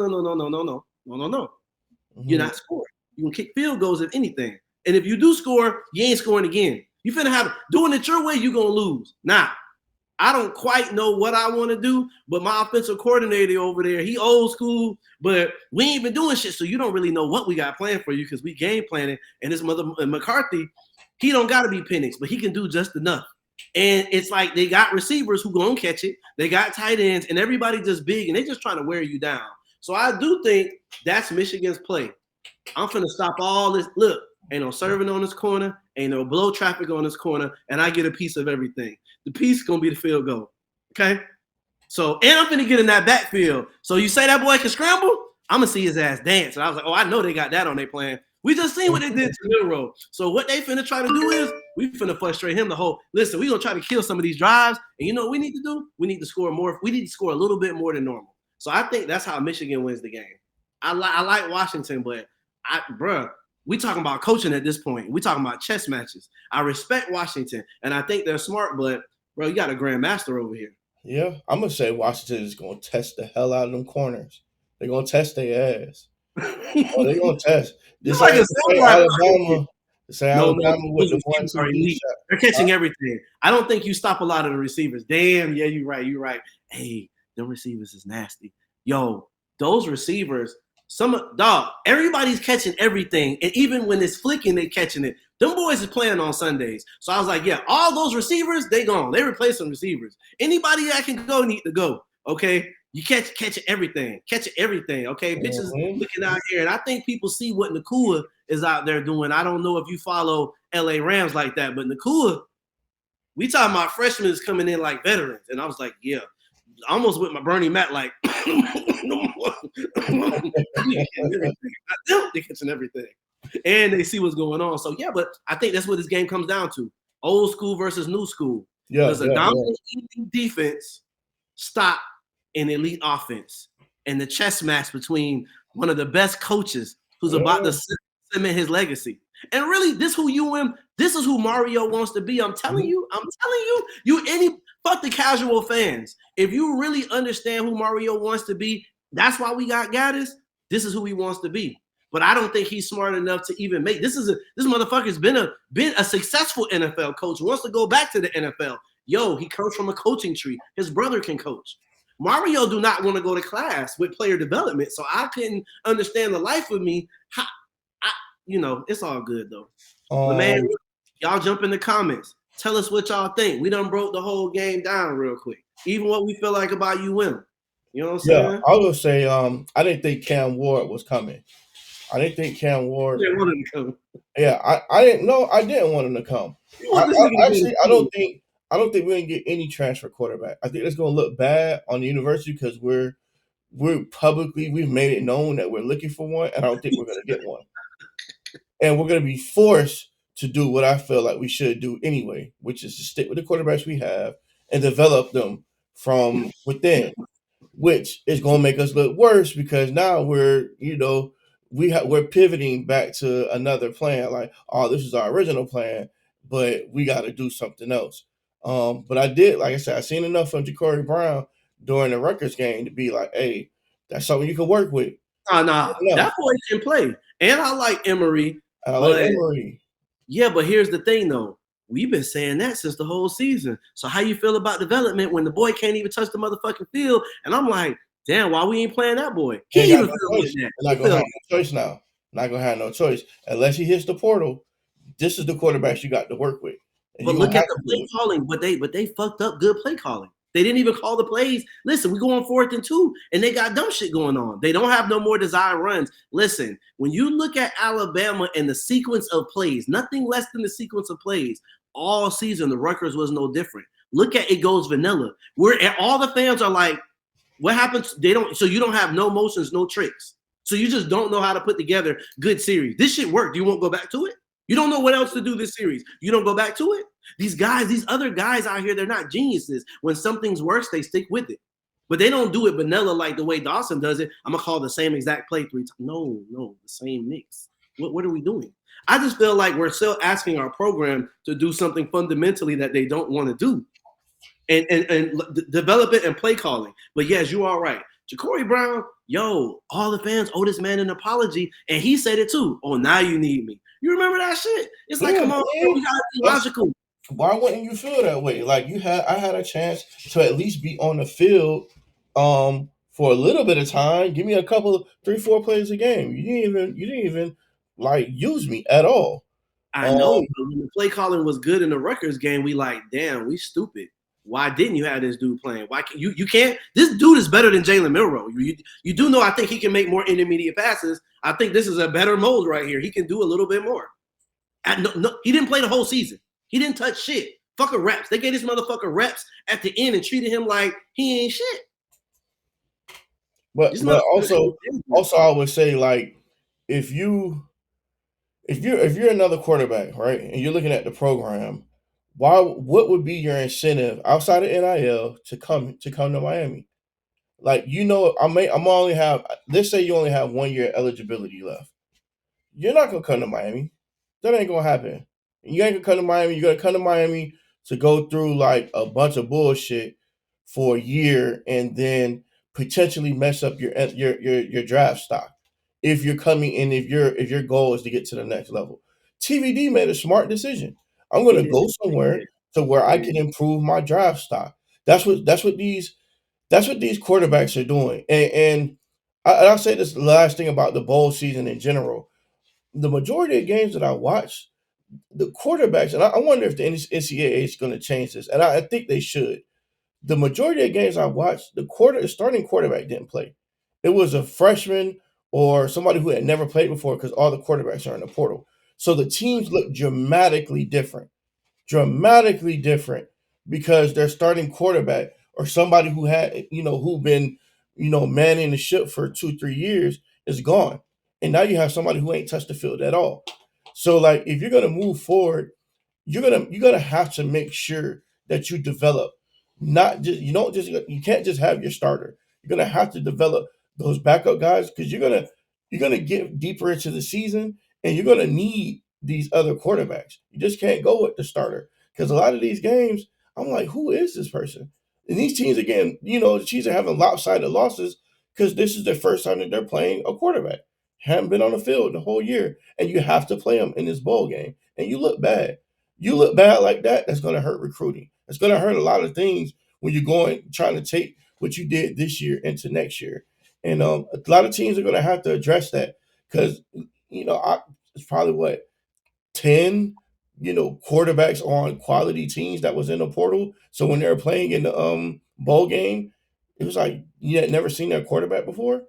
Mm-hmm. You're not scoring. You can kick field goals if anything. And if you do score, you ain't scoring again. You finna have doing it your way, you're going to lose. Now, I don't quite know what I want to do, but my offensive coordinator over there, he old school, but we ain't been doing shit, so you don't really know what we got planned for you because we game planning. And this mother McCarthy, he don't got to be Penix, but he can do just enough. And it's like they got receivers who gonna catch it. They got tight ends, and everybody just big, and they just trying to wear you down. So I do think that's Michigan's play. I'm finna stop all this. Look, ain't no serving on this corner, ain't no blow traffic on this corner, and I get a piece of everything. The piece is gonna be the field goal. Okay? So, and I'm finna get in that backfield. So you say that boy can scramble? I'm gonna see his ass dance. And I was like, oh, I know they got that on their plan. We just seen what they did to Milrow. So what they finna try to do is we finna frustrate him the whole. Listen, we gonna try to kill some of these drives. And you know what we need to do? We need to score more. We need to score a little bit more than normal. So I think that's how Michigan wins the game. I like Washington, but we talking about coaching at this point. We talking about chess matches. I respect Washington, and I think they're smart, but bro, you got a grandmaster over here. Yeah, I'm gonna say Washington is gonna test the hell out of them corners. They're gonna test their ass. They're gonna test. This ain't Alabama. This ain't Alabama with the 1-2 deep shot. They're catching everything. I don't think you stop a lot of the receivers. Damn, yeah, you're right. Hey, them receivers is nasty. Yo, those receivers. Everybody's catching everything, and even when it's flicking, they catching it. Them boys is playing on Sundays, so I was like, yeah, all those receivers, they gone. They replacing receivers. Anybody that can go need to go. Okay, you catch everything, Okay, bitches looking out here, and I think people see what Nakua is out there doing. I don't know if you follow LA Rams like that, but Nakua, we talking about freshmen is coming in like veterans, and I was like, yeah, almost with my Bernie Mac like. They're catching everything, and they see what's going on. So yeah, but I think that's what this game comes down to: old school versus new school. Does a dominant defense stop an elite offense? And the chess match between one of the best coaches who's about to cement his legacy. And really, this is who Mario wants to be. I'm telling you, fuck the casual fans. If you really understand who Mario wants to be, that's why we got Gaddis. This is who he wants to be. But I don't think he's smart enough to even make this motherfucker's been a successful NFL coach, wants to go back to the NFL. Yo, he comes from a coaching tree. His brother can coach. Mario do not want to go to class with player development. So I couldn't understand the life of me. It's all good though. But man, y'all jump in the comments. Tell us what y'all think. We done broke the whole game down real quick. Even what we feel like about UM. You know what I'm saying? I would say I didn't think Cam Ward was coming. I didn't think Cam Ward. You didn't want him to come. Yeah, I didn't know. I didn't want him to come. You want this nigga to go to Actually, school. I don't think we're gonna get any transfer quarterback. I think it's gonna look bad on the university because we're publicly we've made it known that we're looking for one, and I don't think we're gonna get one. And we're gonna be forced to do what I feel like we should do anyway, which is to stick with the quarterbacks we have and develop them from within, which is going to make us look worse because now we're we're pivoting back to another plan. Like, oh, this is our original plan, but we got to do something else. But I did, like I said, I seen enough from Ja'Cory Brown during the Rutgers game to be like, hey, that's something you can work with. Nah, Enough. that boy can play. And I like Emery, And I like but Emory. yeah, but here's the thing though. We've been saying that since the whole season. So how you feel about development when the boy can't even touch the motherfucking field? And I'm like, damn, why we ain't playing that boy? He Ain't ain't got even no feel like choice. that. They're He not gonna feel have like no choice now. Not gonna have no choice unless he hits the portal. This is the quarterbacks you got to work with, and but you're gonna look at have the to do play it. calling. But they fucked up good play calling. They didn't even call the plays. Listen, we go on 4th and 2, and they got dumb shit going on. They don't have no more design runs. Listen, when you look at Alabama and the sequence of plays, nothing less than the sequence of plays all season, the Rutgers was no different. Look at it goes vanilla. Where all the fans are like, what happens? They don't. So you don't have no motions, no tricks. So you just don't know how to put together good series. This shit worked. You won't go back to it. You don't know what else to do this series. You don't go back to it. These guys, these other guys out here, they're not geniuses. When something's works, they stick with it. But they don't do it vanilla like the way Dawson does it. I'm gonna call the same exact play 3 times. No, the same mix. What are we doing? I just feel like we're still asking our program to do something fundamentally that they don't want to do and develop it and play calling. But yes, you are right. Ja'Cory Brown, yo, all the fans owe this man an apology, and he said it too. Oh, now you need me. You remember that shit? It's like, Yeah, come on, bro, man. we gotta be That's logical. why wouldn't you feel that way? Like I had a chance to at least be on the field, for a little bit of time. Give me a couple, 3, 4 plays a game. You didn't even like use me at all. I Um, know, but when the play calling was good in the Rutgers game, we like, damn, we stupid. Why didn't you have this dude playing? Why can't you can't? This dude is better than Jalen Milroe. You do know I think he can make more intermediate passes. I think this is a better mold right here. He can do a little bit more. No, he didn't play the whole season. He didn't touch shit. Fucking reps. They gave this motherfucker reps at the end and treated him like he ain't shit. This but motherfucker. also I would say like if if you're another quarterback, right, and you're looking at the program, what would be your incentive outside of NIL to come to Miami? Like I'm only have let's say you only have 1 year eligibility left. You're not gonna come to Miami. That ain't gonna happen. You ain't gonna come to Miami. You're gonna come to Miami to go through like a bunch of bullshit for a year and then potentially mess up your draft stock if you're coming in if your goal is to get to the next level. TVD made a smart decision. I'm He gonna did. go somewhere to where I can improve my draft stock. That's what these quarterbacks are doing. And I'll say this last thing about the bowl season in general. The majority of games that I watch, the quarterbacks, and I wonder if the NCAA is going to change this, and I think they should. The majority of games I watched, the starting quarterback didn't play. It was a freshman or somebody who had never played before because all the quarterbacks are in the portal. So the teams look dramatically different because their starting quarterback or somebody who had who been manning the ship for 2 3 years is gone, and now you have somebody who ain't touched the field at all. So like if you're gonna move forward, you're gonna have to make sure that you develop. Not just you can't just have your starter. You're gonna have to develop those backup guys because you're gonna get deeper into the season and you're gonna need these other quarterbacks. You just can't go with the starter because a lot of these games, I'm like, who is this person? And these teams again, the teams are having lopsided losses because this is their first time that they're playing a quarterback. Haven't been on the field the whole year, and you have to play them in this bowl game, and you look bad. You look bad like that, that's going to hurt recruiting. It's going to hurt a lot of things when you're going trying to take what you did this year into next year. And a lot of teams are going to have to address that because it's probably what 10 quarterbacks on quality teams that was in the portal. So when they were playing in the bowl game, it was like you had never seen their quarterback before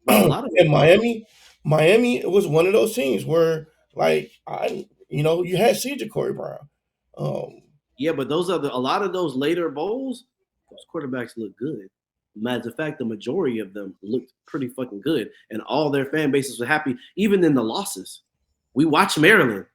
But a lot of in them are. Miami. Miami was one of those teams where, like, you had CJ Corey Brown. Um, Yeah, but a lot of those later bowls, those quarterbacks look good. Matter of fact, the majority of them looked pretty fucking good, and all their fan bases were happy, even in the losses. We watched Maryland.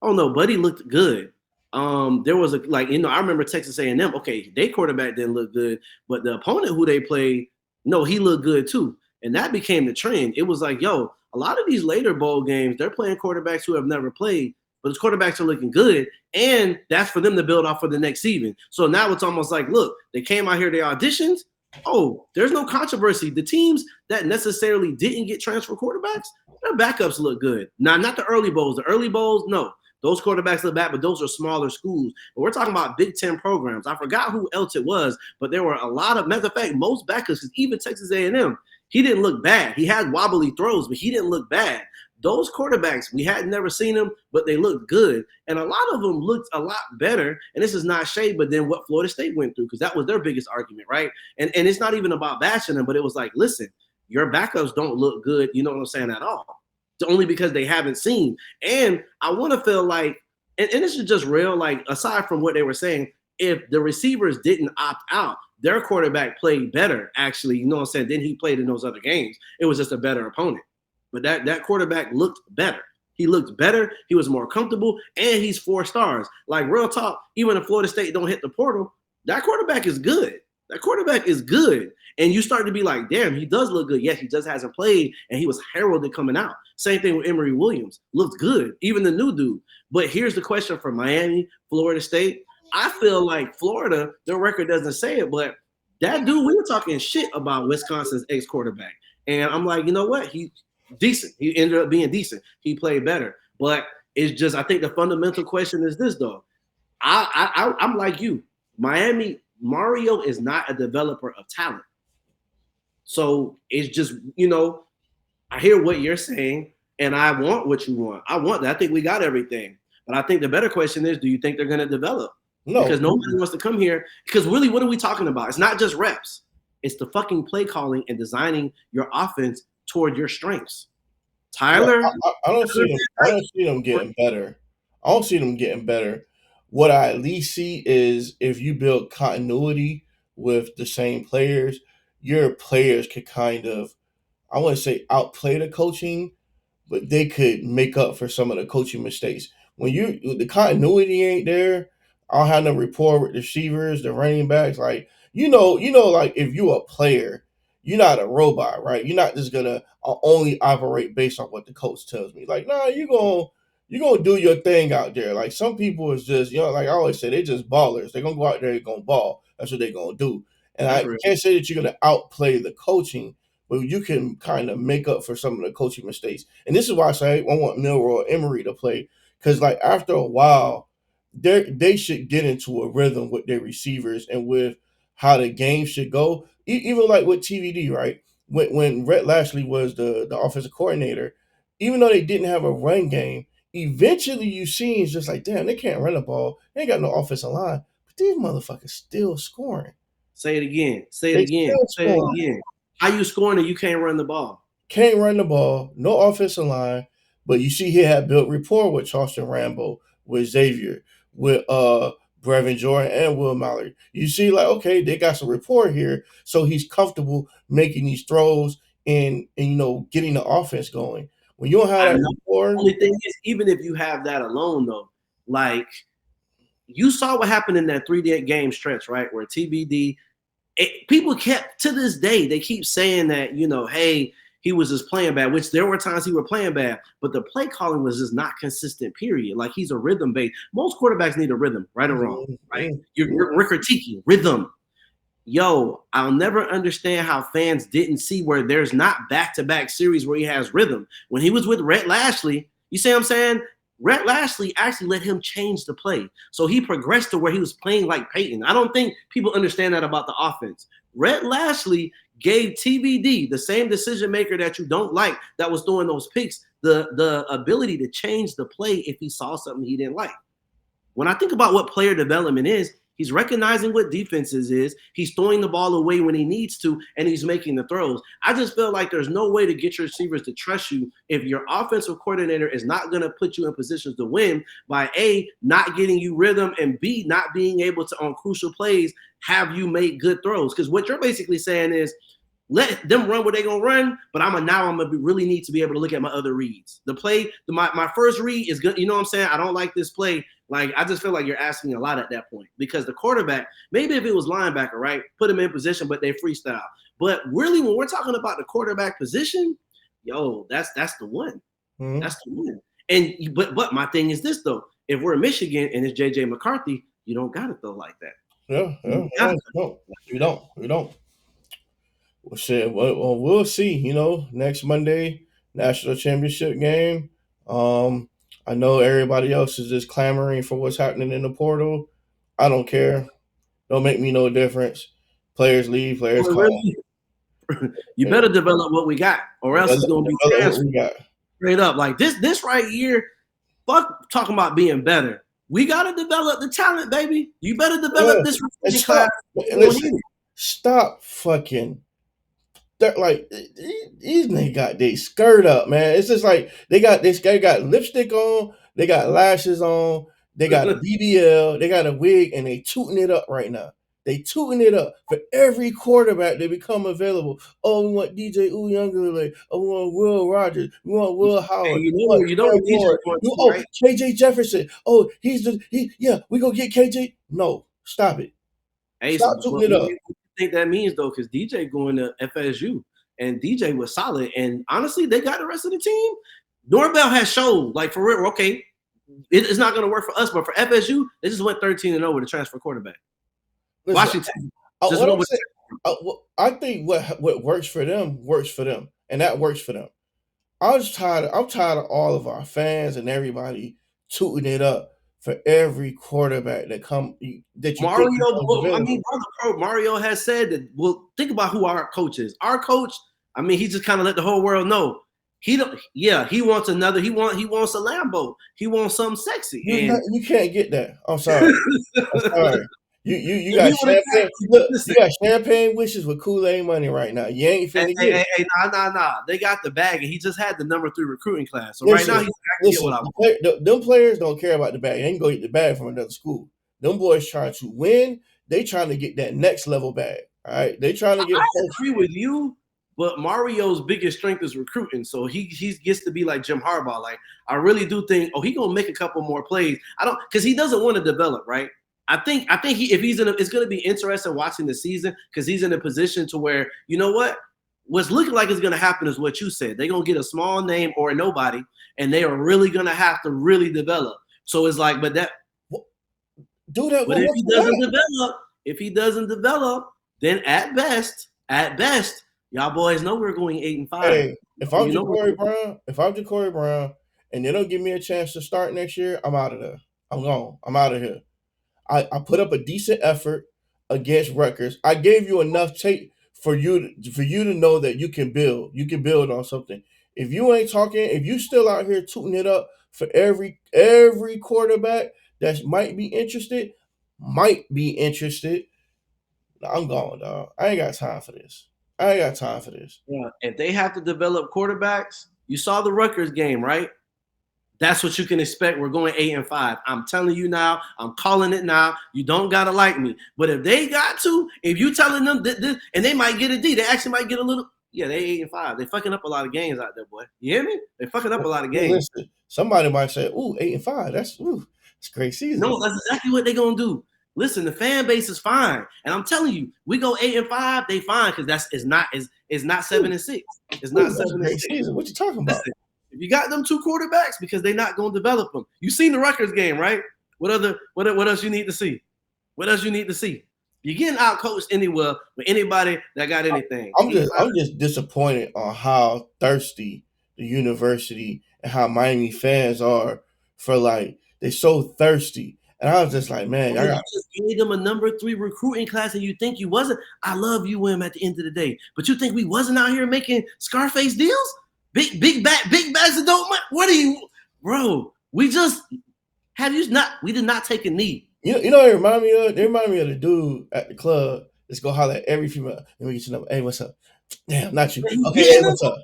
Oh no, Buddy looked good. There was a I remember Texas A&M. Okay, their quarterback didn't look good, but the opponent who they played, no, he looked good too, and that became the trend. It was like, yo, a lot of these later bowl games, they're playing quarterbacks who have never played, but those quarterbacks are looking good, and that's for them to build off for the next season. So now it's almost like, look, they came out here, they auditioned. Oh, there's no controversy. The teams that necessarily didn't get transfer quarterbacks, their backups look good. Now, not the early bowls. The early bowls, no. Those quarterbacks look bad, but those are smaller schools. But we're talking about Big Ten programs. I forgot who else it was, but there were a lot of, matter of fact, most backups, even Texas A&M, he didn't look bad. He had wobbly throws, but he didn't look bad. Those quarterbacks, we had never seen them, but they looked good. And a lot of them looked a lot better. And this is not shade, but then what Florida State went through, because that was their biggest argument, right? And it's not even about bashing them, but it was like, listen, your backups don't look good, you know what I'm saying, at all. Only because they haven't seen. And I want to feel like, and this is just real, like, aside from what they were saying, if the receivers didn't opt out, their quarterback played better, actually, you know what I'm saying, than he played in those other games. It was just a better opponent. But that quarterback looked better. He looked better. He was more comfortable, and he's 4 stars. Like, real talk, even if Florida State don't hit the portal, that quarterback is good. That quarterback is good. And you start to be like, damn, he does look good. Yes, he just hasn't played, and he was heralded coming out. Same thing with Emory Williams. Looked good, even the new dude. But here's the question for Miami, Florida State. I feel like Florida, their record doesn't say it, but that dude, we were talking shit about Wisconsin's ex-quarterback. And I'm like, you know what? He's decent. He ended up being decent. He played better. But it's just, I think the fundamental question is this, though. I'm like you. Miami, Mario is not a developer of talent. So it's just, I hear what you're saying, and I want what you want. I want that. I think we got everything. But I think the better question is, do you think they're going to develop? no, Because nobody wants to come here. Because really, what are we talking about? It's not just reps. It's the fucking play calling and designing your offense toward your strengths. yeah, Tyler, I don't see them. I don't see them getting better. I don't see them getting better. What I at least see is if you build continuity with the same players, your players could kind of, I want to say, outplay the coaching, but they could make up for some of the coaching mistakes. When the continuity ain't there, I don't have no rapport with the receivers, the running backs. Like, like if you a player, you're not a robot, right? You're not just gonna only operate based on what the coach tells me. Like, nah, you gonna do your thing out there. Like, some people is just, like I always say, they just ballers. They're gonna go out there and gonna ball. That's what they're gonna do. And that's I real. can't say that you're gonna outplay the coaching, but you can kind of make up for some of the coaching mistakes. And this is why I say I want Milroy Emery to play, because like after a while, they should get into a rhythm with their receivers and with how the game should go. Even like with TVD, right? When Rhett Lashley was the offensive coordinator, even though they didn't have a run game, eventually you seen it's just like, damn, they can't run the ball. They ain't got no offensive line, but these motherfuckers still scoring. Say it again. Say it They again. still Say it scoring. again. How you scoring and you can't run the ball? Can't run the ball, no offensive line, but you see he had built rapport with Charleston Rambo, with Xavier, with Brevin Jordan and Will Mallory. You see, like, okay, they got some rapport here, so he's comfortable making these throws and getting the offense going. When you don't have I that know. rapport, Only thing is, even if you have that alone, though, like you saw what happened in that 3-day game stretch, right? Where TBD, people kept to this day, they keep saying that, hey, he was just playing bad, which there were times he were playing bad, but the play calling was just not consistent, period. Like, he's a rhythm based. Most quarterbacks need a rhythm, right or wrong, right? We're critiquing rhythm. Yo, I'll never understand how fans didn't see where there's not back-to-back series where he has rhythm. When he was with Rhett Lashley, you see what I'm saying? Rhett Lashley actually let him change the play. So he progressed to where he was playing like Peyton. I don't think people understand that about the offense. Rhett Lashley gave TBD, the same decision maker that you don't like, that was throwing those picks, the ability to change the play if he saw something he didn't like. When I think about what player development is, He's recognizing what defenses is. He's throwing the ball away when he needs to, and he's making the throws. I just feel like there's no way to get your receivers to trust you if your offensive coordinator is not going to put you in positions to win by A, not getting you rhythm, and B, not being able to, on crucial plays, have you make good throws. Because what you're basically saying is, let them run where they're gonna run, but I'm gonna really need to be able to look at my other reads. My first read is good. You know what I'm saying? I don't like this play. Like, I just feel like you're asking a lot at that point because the quarterback, maybe if it was linebacker, right, put him in position, but they freestyle. But really, when we're talking about the quarterback position, yo, that's the one. Mm-hmm. That's the one. And but my thing is this though: if we're in Michigan and it's JJ McCarthy, you don't gotta throw like that. We don't. Well, shit. Well, we'll see. Next Monday, national championship game. I know everybody else is just clamoring for what's happening in the portal. I don't care. Don't make me no difference. Players leave, players come. You better develop what we got, or else it's gonna be transferred. Straight up, like this right here. Fuck talking about being better. We gotta develop the talent, baby. You better develop this class. Listen, stop fucking. Like these niggas got they skirt up, man. It's just like they got lipstick on, they got lashes on, they got a BBL, they got a wig, and they tooting it up right now. They tooting it up for every quarterback they become available. Oh, we want DJ Uiagalelei. Oh, we want Will Rogers. We want Will Howard. Right? KJ Jefferson. Oh, we gonna get KJ. No, stop it. Stop tooting it up. Think that means though, because DJ going to FSU and DJ was solid, and honestly, they got the rest of the team. Norvell has showed, like, for real, okay, it's not going to work for us, but for FSU, they just went 13-0 with a transfer quarterback. Listen, Washington. I think what works for them, and that works for them. I'm tired of all of our fans and everybody tooting it up for every quarterback that Mario has said that. Well, think about who our coach is. Our coach, I mean, he just kind of let the whole world know he don't. Yeah, he wants another. He wants a Lambo. He wants something sexy. You can't get that. I'm sorry. You got champagne. Look, you got champagne wishes with Kool-Aid money right now. You ain't finna get it. Nah. They got the bag, and he just had the number 3 recruiting class. So right now, he's get what I want. Them players don't care about the bag. They ain't go get the bag from another school. Them boys trying to win. They trying to get that next level bag. All right, they trying to get. I agree with you, but Mario's biggest strength is recruiting. So he gets to be like Jim Harbaugh. Like, I really do think, he gonna make a couple more plays. Because he doesn't want to develop, right? I think it's going to be interesting watching the season because he's in a position to where, you know what's looking like is going to happen is what you said. They're going to get a small name or a nobody, and they are really going to have to really develop. So it's like, but if he doesn't develop, then at best, y'all boys know we're going 8-5. Hey, if I'm Ja'Cory Brown, and they don't give me a chance to start next year, I'm out of there. I'm gone. I'm out of here. I put up a decent effort against Rutgers. I gave you enough tape for you to know that you can build. You can build on something. If you ain't talking, if you still out here tooting it up for every quarterback that might be interested, I'm gone, dog. I ain't got time for this. Yeah, if they have to develop quarterbacks, you saw the Rutgers game, right? That's what you can expect. We're going 8-5. I'm telling you now. I'm calling it now. You don't gotta like me, but if they got to, if you telling them that, and they might get a D, they actually might get a little. Yeah, they 8-5. They fucking up a lot of games out there, boy. You hear me? They fucking up a lot of games. Listen, somebody might say, "Ooh, 8-5. That's a great season." No, that's exactly what they're gonna do. Listen, the fan base is fine, and I'm telling you, we go 8-5. They fine because it's not 7-6. It's not 7-6. What you talking about? Listen, if you got them 2 quarterbacks, because they're not going to develop them. You seen the Rutgers game, right? What else you need to see? What else you need to see? You're getting out coached anywhere with anybody that got anything. I'm just disappointed on how thirsty the university and how Miami fans are for, like, they're so thirsty. And I was just like, man, you just gave them a number 3 recruiting class, and you think you wasn't. I love UM at the end of the day, but you think we wasn't out here making Scarface deals? Big bags of dope money. What are you, bro? We did not take a knee. You know, they remind me of the dude at the club. Let's go holler at every female. Let me get your number. Hey, what's up? Damn, not you. But he Okay, hey, getting them, what's up?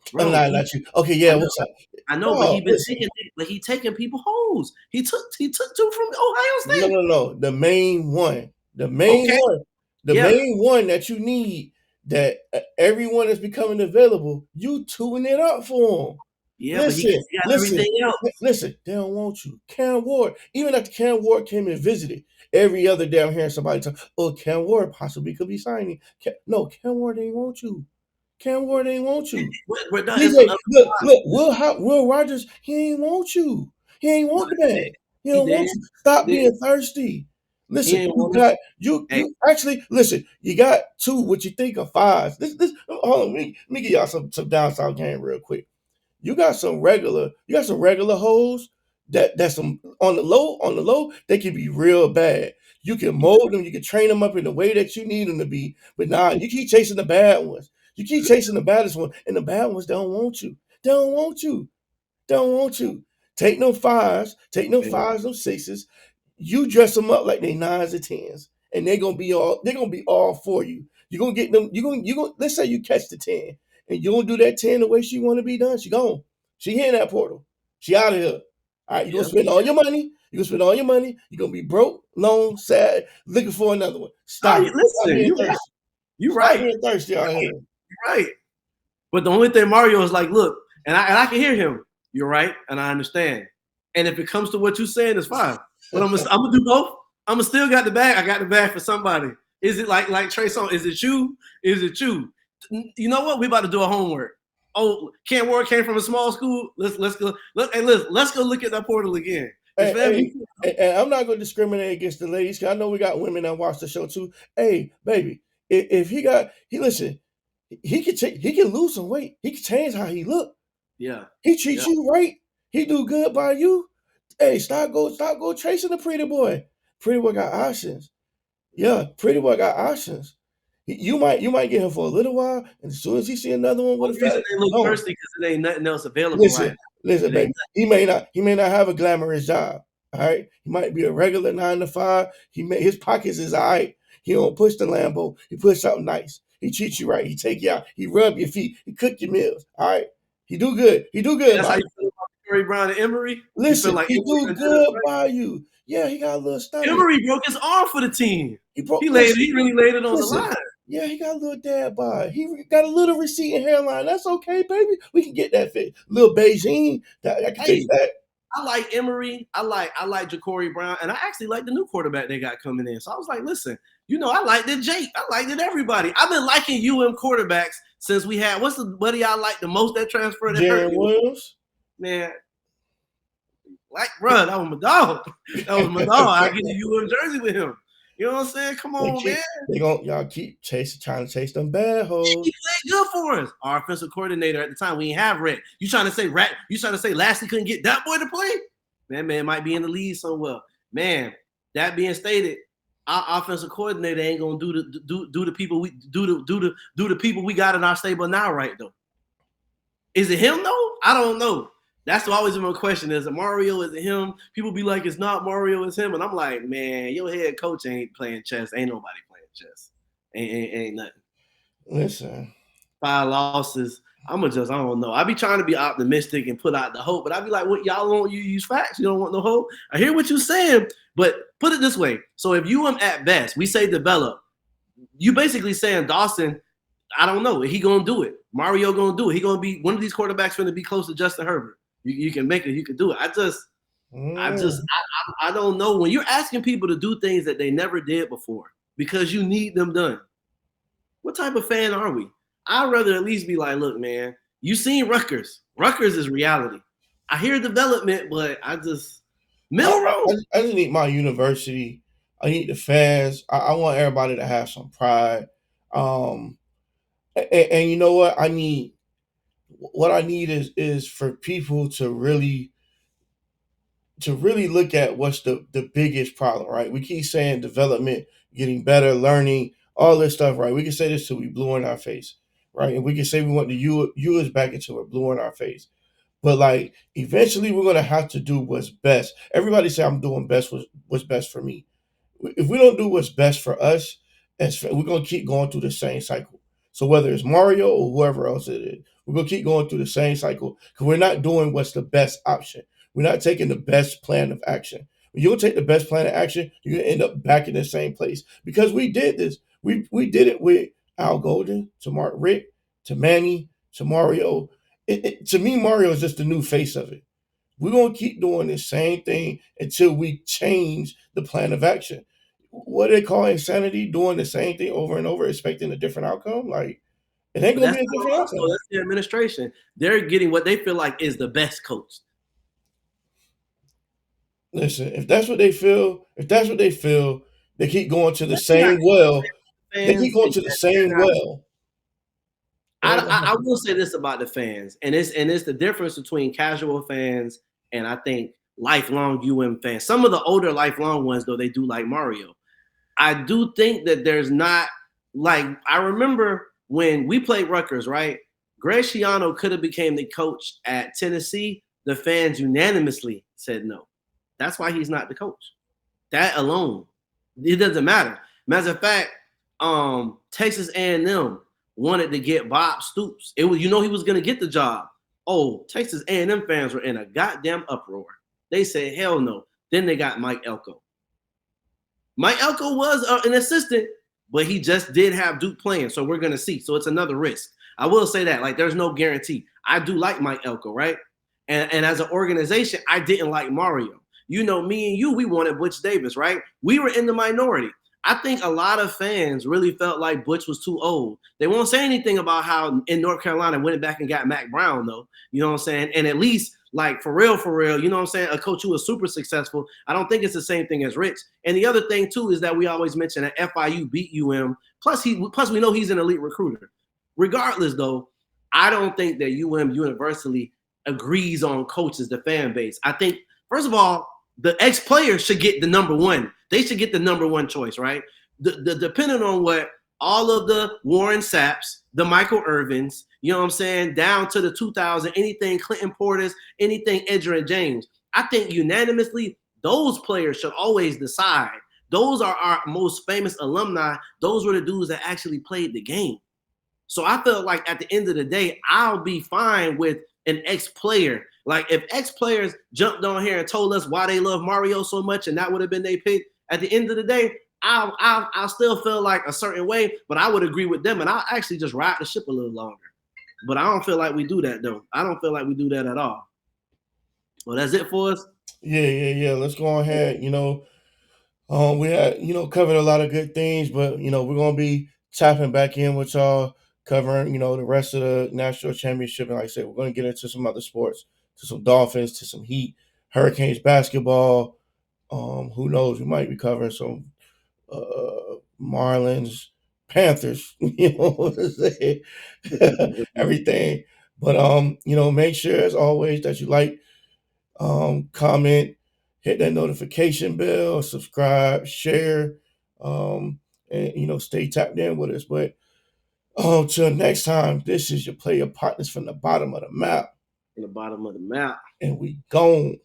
I'm bro. not you. Okay, I yeah, know, what's up? I know, but No, he been listen. taking, but he taking people hoes. He took two from Ohio No, State. no, no. The main one. The main Okay, one. The yeah, main one that you need that everyone is becoming available. You tuning it up for them. yeah, but Listen, he got listen, everything else. listen. They don't want you. Cam Ward. Even after Cam Ward came and visited, every other day I'm hearing somebody talk, oh, Cam Ward possibly could be signing. No, Cam Ward ain't want you. Cam Ward ain't want you. We're done. It's some DJ, other look, listen, Will Rogers, he ain't want you. He ain't no, want the bag. He he don't did. want you. He Stop did. being thirsty. He Listen, ain't you want us. got Hey, you actually listen. You got two what you think are fives. This hold on. Let me give y'all some down south game real quick. You got some regular hoes that's some on the low, they can be real bad. You can mold them, you can train them up in the way that you need them to be, but nah, you keep chasing the bad ones. You keep chasing the baddest one, and the bad ones don't want you. They don't want you. They don't want you. Take no fives, no sixes. You dress them up like they nines or tens, and they're gonna be all for you. You're gonna get them. You gonna let's say you catch the 10, and you don't do that 10 the way she want to be done. She gone. She here in that portal. She out of here. All right, you gonna yeah. spend all your money. You gonna spend all your money. You're gonna be broke, lone, sad, looking for another one. Oh, Stop it. Stop listen, being you right. thirsty. You Stop right. being thirsty out Right. here. You right. But the only thing Mario is like, look, and I can hear him. You're right, and I understand. And if it comes to what you're saying, it's fine. But I'm gonna do both. I'm gonna still got the bag. I got the bag for somebody. Is it like Trey Songz? Is it you? Is it you? You know what? We about to do a homework. Oh, Kent Ward came from a small school. Let's go. Let's go look at that portal again. It's Hey, fam. hey, and I'm not going to discriminate against the ladies because I know we got women that watch the show too. Hey, baby, if he listen, he can lose some weight. He can change how he look. Yeah, He yeah. treats you right. He do good by you. Hey, stop go chasing the pretty boy. Pretty boy got options. Yeah, pretty boy got options. You might get him for a little while, and as soon as he see another one with a Only reason fat, they look no. thirsty because it ain't nothing else available right Listen, now. listen, It ain't baby. He may not have a glamorous job. All right. He might be a regular 9 to 5. His pockets is all right. He don't push the Lambo. He push something nice. He treats you right. He take you out. He rub your feet. He cook your meals. All right. He do good. He do good That's by how you. you feel about Curry Brown and Emery. You feel Listen, like he Emery do done did us good right. by you. Yeah, he got a little stomach. Emery broke his arm for the team. He broke. He laid. Listen, He really laid it on the listen. line. Yeah, he got a little dad bod. He got a little receding hairline. That's okay, baby. We can get that fit. Little Beijing. That can fix Hey, that. I like Emery. I like Ja'Cory Brown, and I actually like the new quarterback they got coming in. So I was like, listen, I liked it, Jake. I liked it, everybody. I've been liking quarterbacks since we had. What's the buddy I like the most that transferred that hurt Darren me? Williams. Man, like, bro, that was my dog. That was my dog. I get a jersey with him. You know what I'm saying? Come on, man. Y'all keep trying to chase them bad He hoes. played good for us. Our offensive coordinator at the time, we ain't have Red. You trying to say Rat? You trying to say Lashley couldn't get that boy to play? Man might be in the league somewhere. Man, that being stated, our offensive coordinator ain't gonna do the people we do the people we got in our stable now, right though. Is it him though? I don't know. That's always my question. Is it Mario? Is it him? People be like, it's not Mario, it's him. And I'm like, man, your head coach ain't playing chess. Ain't nobody playing chess. Ain't nothing. Listen, 5 losses. I don't know. I be trying to be optimistic and put out the hope, but I be like, what y'all want you use facts? You don't want no hope? I hear what you're saying, but put it this way. So if you at best, we say develop, you basically saying Dawson, I don't know. He gonna do it. Mario gonna do it. He gonna be one of these quarterbacks gonna be close to Justin Herbert. You can make it, you can do it. mm, I don't know. When you're asking people to do things that they never did before because you need them done, what type of fan are we? I'd rather at least be like, look, man, you seen Rutgers. Rutgers is reality. I hear development, but Milrow. I just need my university. I need the fans. I want everybody to have some pride. Um, and you know what? What I need is for people to really look at what's the biggest problem, right? We keep saying development, getting better, learning, all this stuff, right? We can say this till we blue in our face, right? And we can say we want the U.S. back until we're blue in our face. But like eventually we're gonna have to do what's best. Everybody say I'm doing what's best for me. If we don't do what's best for us, we're gonna keep going through the same cycle. So whether it's Mario or whoever else it is, we're gonna keep going through the same cycle because we're not doing what's the best option. We're not taking the best plan of action. When you don't take the best plan of action, you're gonna end up back in the same place because we did this. We did it with Al Golden to Mark Rick to Manny to Mario. To me, Mario is just the new face of it. We're gonna keep doing the same thing until we change the plan of action. What they call insanity, doing the same thing over and over, expecting a different outcome. Like it ain't But gonna that's be a not different us, though. outcome. That's the administration. They're getting what they feel like is the best coach. Listen, if that's what they feel, they keep going to the Let me not same well. They keep fans, going and to the they're same not. well. It ain't gonna I happen. will say this about the fans, and it's the difference between casual fans and I think lifelong fans. Some of the older lifelong ones, though, they do like Mario. I do think that there's not like I remember when we played Rutgers, right? Greg Schiano could have became the coach at Tennessee. The fans unanimously said no. That's why he's not the coach. That alone, it doesn't matter. Matter of fact, Texas A&M wanted to get Bob Stoops. It was he was going to get the job. Oh, Texas A&M fans were in a goddamn uproar. They said hell no. Then they got Mike Elko. Mike Elko was an assistant, but he just did have Duke playing, so we're gonna see. So it's another risk. I will say that, like, there's no guarantee. I do like Mike Elko, right? And as an organization, I didn't like Mario. Me and you, we wanted Butch Davis, right? We were in the minority. I think a lot of fans really felt like Butch was too old. They won't say anything about how in North Carolina went back and got Mac Brown, though. You know what I'm saying? And at least, like, for real, you know what I'm saying? A coach who was super successful. I don't think it's the same thing as Rich. And the other thing, too, is that we always mention that FIU beat Plus we know he's an elite recruiter. Regardless, though, I don't think that universally agrees on coaches, the fan base. I think, first of all, the ex-players should get the number one. They should get the number one choice, right? Depending on what all of the Warren Sapps, the Michael Irvins, you know what I'm saying, down to the 2000, anything Clinton Portis, anything Edgerrin James. I think unanimously, those players should always decide. Those are our most famous alumni. Those were the dudes that actually played the game. So I felt like at the end of the day, I'll be fine with an ex-player. Like if ex-players jumped on here and told us why they love Mario so much and that would have been their pick, at the end of the day, I'll still feel like a certain way, but I would agree with them and I'll actually just ride the ship a little longer. But I don't feel like we do that though. I don't feel like we do that at all. Well, that's it for us. Yeah. Let's go ahead. We had, covered a lot of good things, but we're gonna be tapping back in with y'all, covering, the rest of the national championship. And like I said, we're gonna get into some other sports, to some Dolphins, to some Heat, Hurricanes basketball. Who knows? We might be covering some Marlins, Panthers, what I'm saying? Everything. But make sure as always that you like, comment, hit that notification bell, subscribe, share, and stay tapped in with us. But till next time, this is your player partners from the bottom of the map, In the bottom of the map. and we gone.